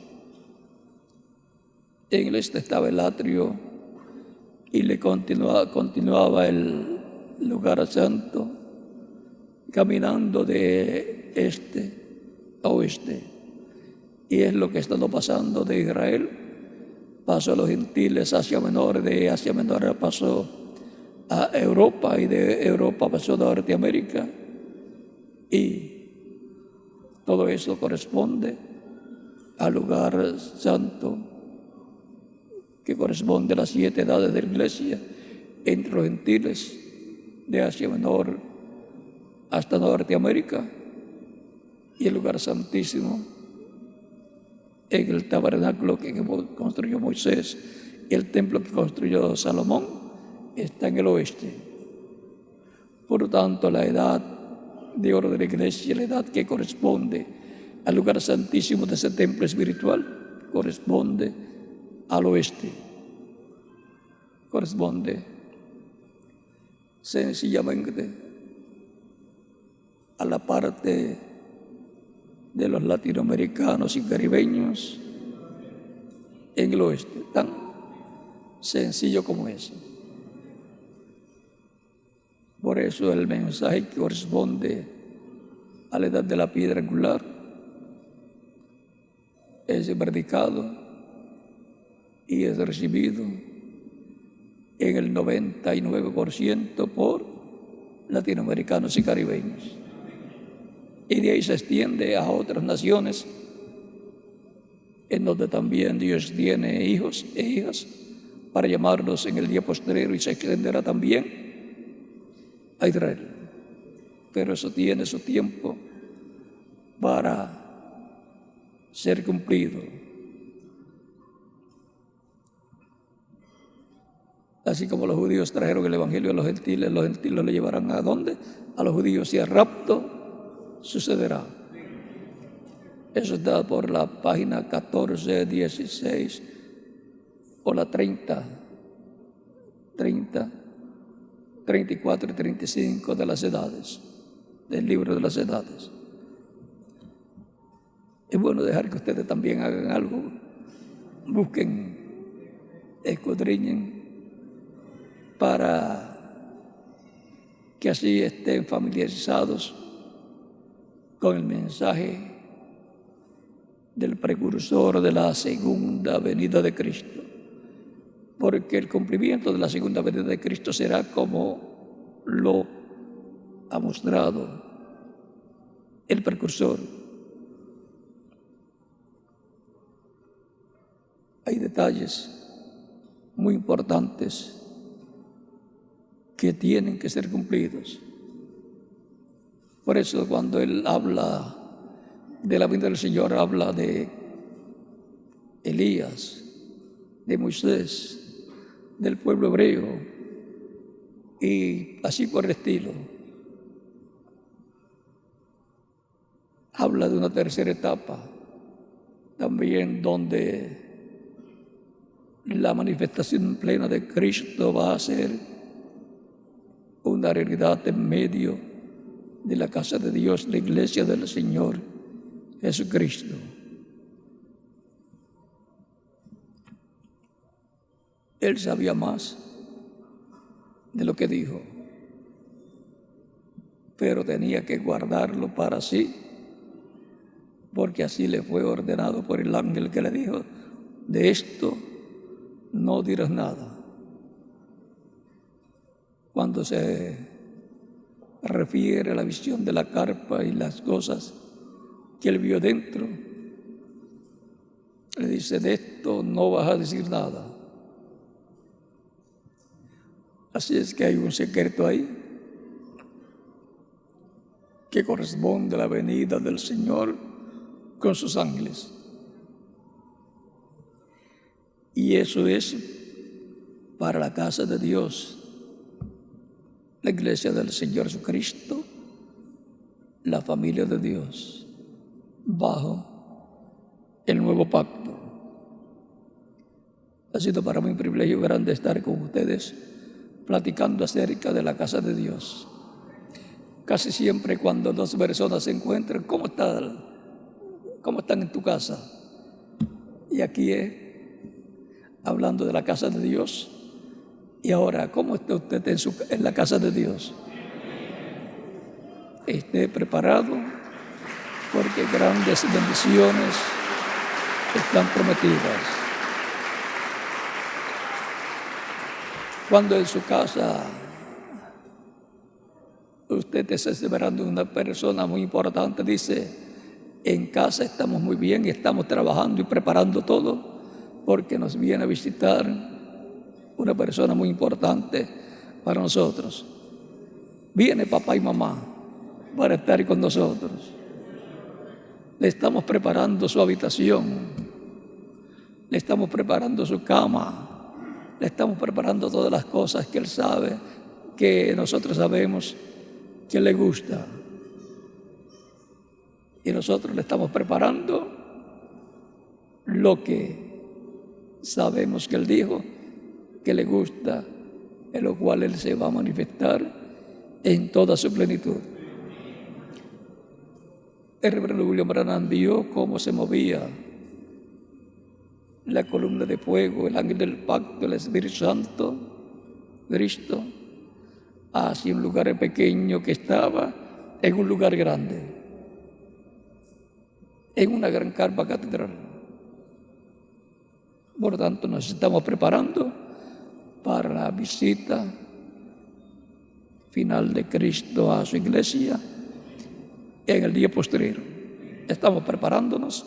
S2: En el este estaba el atrio y le continuaba el lugar santo, caminando de este a oeste. Y es lo que está pasando de Israel. Pasó a los gentiles, Asia Menor, de Asia Menor pasó a Europa y de Europa pasó a Norteamérica. Y todo eso corresponde al lugar santo que corresponde a las 7 edades de la iglesia entre los gentiles de Asia Menor hasta Norteamérica, y el lugar santísimo en el tabernáculo que construyó Moisés y el templo que construyó Salomón está en el oeste. Por lo tanto, la edad de oro de la iglesia, la edad que corresponde al lugar santísimo de ese templo espiritual, corresponde al oeste. Corresponde sencillamente a la parte de los latinoamericanos y caribeños en el oeste, tan sencillo como eso. Por eso el mensaje que corresponde a la edad de la piedra angular es predicado y es recibido en el 99% por latinoamericanos y caribeños. Y de ahí se extiende a otras naciones en donde también Dios tiene hijos e hijas para llamarlos en el día postrero, y se extenderá también a Israel. Pero eso tiene su tiempo para ser cumplido. Así como los judíos trajeron el evangelio a los gentiles lo llevarán ¿a dónde? A los judíos, y el rapto sucederá. Eso está por la página 14, 16 o la 30, 34 y 35 de las edades, del libro de las edades. Es bueno dejar que ustedes también hagan algo, busquen, escudriñen, para que así estén familiarizados con el mensaje del precursor de la segunda venida de Cristo. Porque el cumplimiento de la segunda venida de Cristo será como lo ha mostrado el precursor. Hay detalles muy importantes que tienen que ser cumplidos. Por eso cuando él habla de la venida del Señor, habla de Elías, de Moisés, del pueblo hebreo y así por el estilo. Habla de una tercera etapa también donde la manifestación plena de Cristo va a ser una realidad en medio de la casa de Dios, la iglesia del Señor Jesucristo. Él sabía más de lo que dijo, pero tenía que guardarlo para sí, porque así le fue ordenado por el ángel que le dijo: de esto no dirás nada. Cuando se refiere a la visión de la carpa y las cosas que él vio dentro, le dice: de esto no vas a decir nada. Así es que hay un secreto ahí que corresponde a la venida del Señor con sus ángeles. Y eso es para la casa de Dios, la iglesia del Señor Jesucristo, la familia de Dios, bajo el nuevo pacto. Ha sido para mí un privilegio grande estar con ustedes platicando acerca de la casa de Dios. Casi siempre cuando dos personas se encuentran, ¿cómo están en tu casa? Y aquí hablando de la casa de Dios. Y ahora, ¿cómo está usted en la casa de Dios? Esté preparado porque grandes bendiciones están prometidas. Cuando en su casa usted está esperando una persona muy importante, dice, en casa estamos muy bien y estamos trabajando y preparando todo porque nos viene a visitar una persona muy importante para nosotros. Viene papá y mamá para estar con nosotros. Le estamos preparando su habitación, le estamos preparando su cama, le estamos preparando todas las cosas que él sabe, que nosotros sabemos que le gusta. Y nosotros le estamos preparando lo que sabemos que él dijo que le gusta, en lo cual él se va a manifestar en toda su plenitud. El reverendo William Branham vio cómo se movía la columna de fuego, el ángel del pacto, el Espíritu Santo, Cristo, hacia un lugar pequeño que estaba en un lugar grande, en una gran carpa catedral. Por lo tanto, nos estamos preparando para la visita final de Cristo a su iglesia en el día posterior. Estamos preparándonos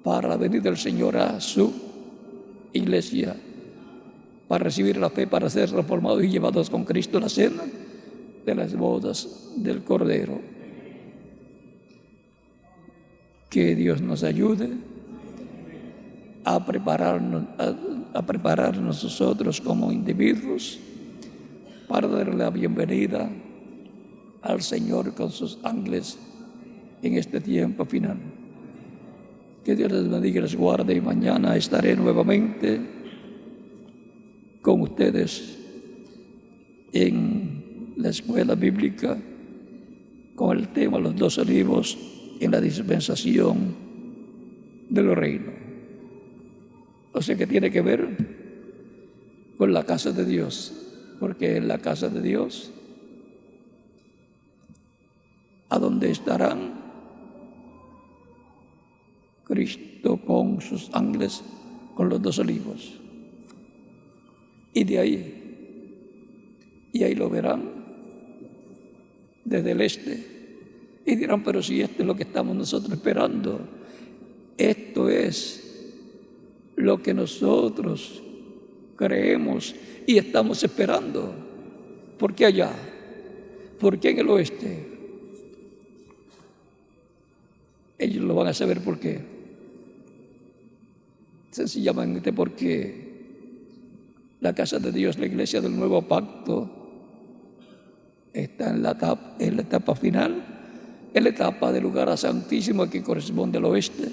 S2: para la venida del Señor a su iglesia, para recibir la fe, para ser transformados y llevados con Cristo a la cena de las bodas del Cordero. Que Dios nos ayude a prepararnos nosotros como individuos para darle la bienvenida al Señor con sus ángeles en este tiempo final. Que Dios les bendiga y les guarde, y mañana estaré nuevamente con ustedes en la escuela bíblica con el tema Los 2 olivos en la dispensación del reino. O sea que tiene que ver con la casa de Dios, porque en la casa de Dios, a donde estarán Cristo con sus ángeles, con los 2 olivos. Y de ahí lo verán desde el este. Y dirán, pero si esto es lo que estamos nosotros esperando, esto es lo que nosotros creemos y estamos esperando. ¿Por qué allá? ¿Por qué en el oeste? Ellos lo van a saber por qué. Sencillamente porque la casa de Dios, la iglesia del nuevo pacto, está en la etapa final, en la etapa del lugar santísimo que corresponde al oeste,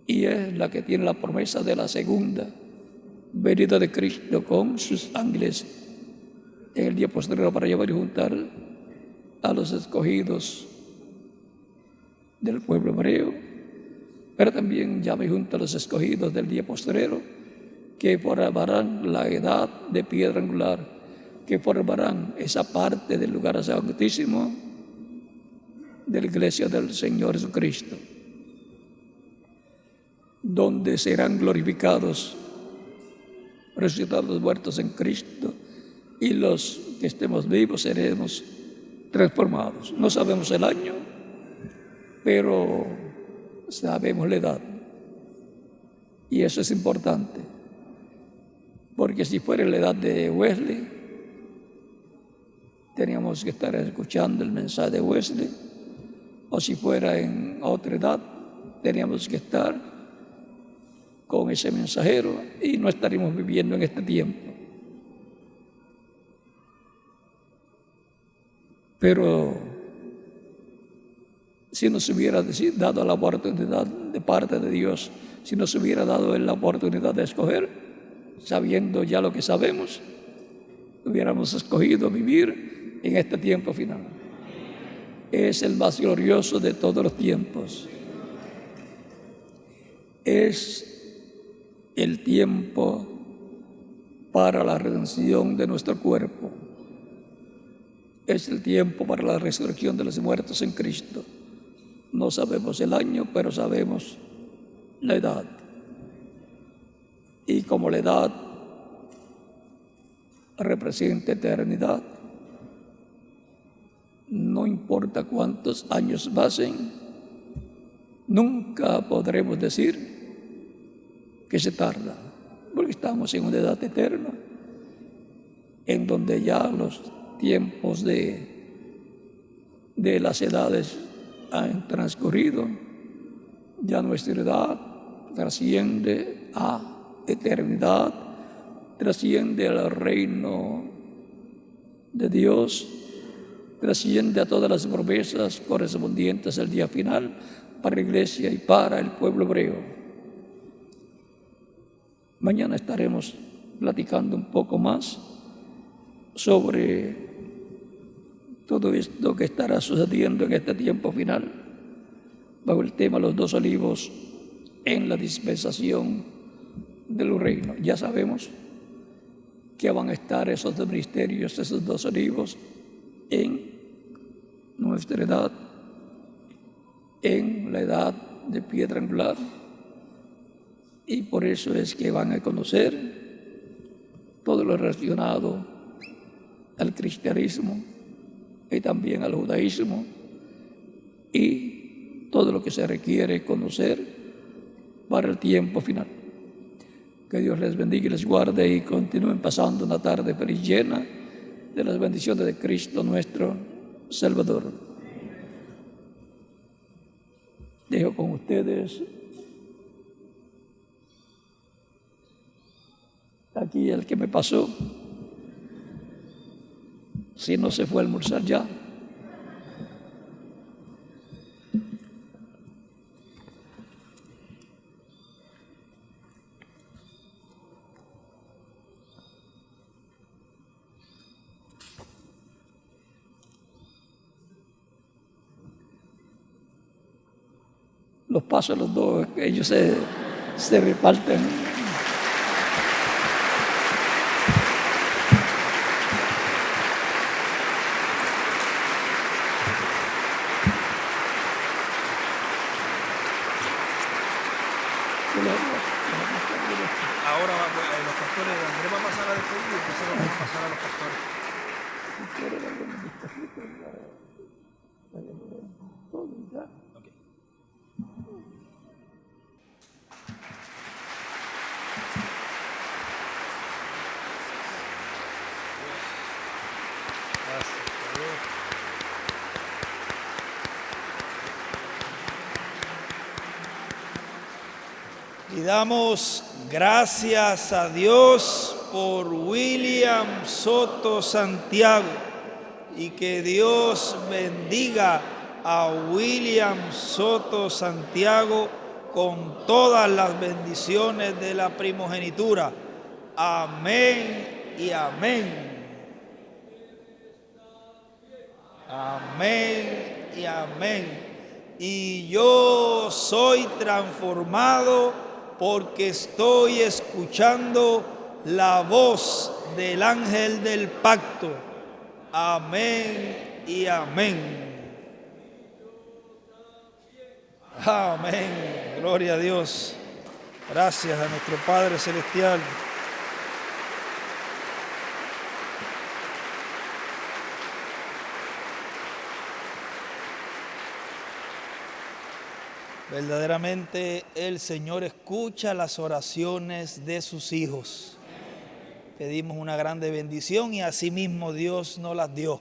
S2: y es la que tiene la promesa de la segunda venida de Cristo con sus ángeles en el día posterior para llevar y juntar a los escogidos del pueblo hebreo, pero también llama y junta a los escogidos del día posterior que formarán la edad de piedra angular, que formarán esa parte del lugar santísimo de la iglesia del Señor Jesucristo, donde serán glorificados, resucitados muertos en Cristo, y los que estemos vivos seremos transformados. No sabemos el año, pero sabemos la edad. Y eso es importante, porque si fuera la edad de Wesley, teníamos que estar escuchando el mensaje de Wesley, o si fuera en otra edad, teníamos que estar con ese mensajero y no estaríamos viviendo en este tiempo. Pero si nos hubiera dado la oportunidad de parte de Dios, si nos hubiera dado Él la oportunidad de escoger, sabiendo ya lo que sabemos, hubiéramos escogido vivir en este tiempo final. Es el más glorioso de todos los tiempos. Es el tiempo para la redención de nuestro cuerpo. Es el tiempo para la resurrección de los muertos en Cristo. No sabemos el año, pero sabemos la edad. Y como la edad representa eternidad, no importa cuántos años pasen, nunca podremos decir que se tarda, porque estamos en una edad eterna, en donde ya los tiempos de las edades han transcurrido, ya nuestra edad trasciende a eternidad, trasciende al reino de Dios, trasciende a todas las promesas correspondientes al día final para la iglesia y para el pueblo hebreo. Mañana estaremos platicando un poco más sobre todo esto que estará sucediendo en este tiempo final, bajo el tema Los dos olivos en la dispensación del reino. Ya sabemos que van a estar esos dos ministerios, esos dos olivos en nuestra edad, en la edad de piedra angular, y por eso es que van a conocer todo lo relacionado al cristianismo y también al judaísmo y todo lo que se requiere conocer para el tiempo final. Que Dios les bendiga y les guarde y continúen pasando una tarde feliz llena de las bendiciones de Cristo nuestro Salvador. Dejo con ustedes aquí el que me pasó, si no se fue a almorzar ya. Los paso a los dos, ellos se reparten.
S1: Ahora los pastores, Andrés va a pasar a despedir y entonces vamos a pasar a los pastores. Okay. Gracias. Y damos gracias a Dios por William Soto Santiago y que Dios bendiga a William Soto Santiago con todas las bendiciones de la primogenitura. Amén y amén. Amén y amén. Y yo soy transformado porque estoy escuchando la voz del ángel del pacto. Amén y amén. Amén. Gloria a Dios. Gracias a nuestro Padre Celestial. Verdaderamente el Señor escucha las oraciones de sus hijos. Pedimos una grande bendición y asimismo Dios nos las dio.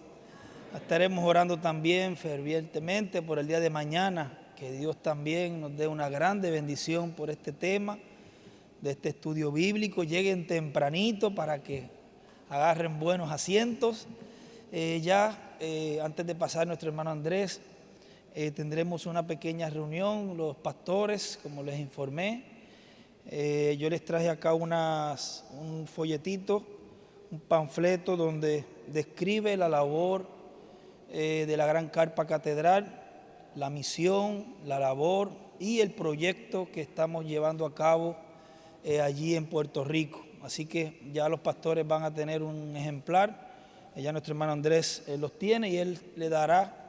S1: Estaremos orando también fervientemente por el día de mañana, que Dios también nos dé una grande bendición por este tema de este estudio bíblico. Lleguen tempranito para que agarren buenos asientos. Antes de pasar, nuestro hermano Andrés tendremos una pequeña reunión, los pastores, como les informé. Yo les traje acá un folletito, un panfleto donde describe la labor de la Gran Carpa Catedral, la misión, la labor y el proyecto que estamos llevando a cabo allí en Puerto Rico. Así que ya los pastores van a tener un ejemplar, ya nuestro hermano Andrés los tiene y él le dará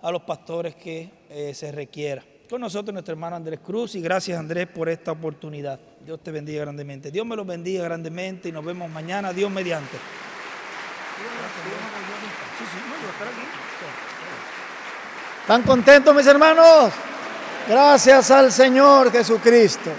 S1: a los pastores que se requiera. Con nosotros nuestro hermano Andrés Cruz, y gracias Andrés por esta oportunidad. Dios te bendiga grandemente. Dios me los bendiga grandemente y nos vemos mañana, Dios mediante.
S3: ¿Están contentos, mis hermanos? Gracias al Señor Jesucristo.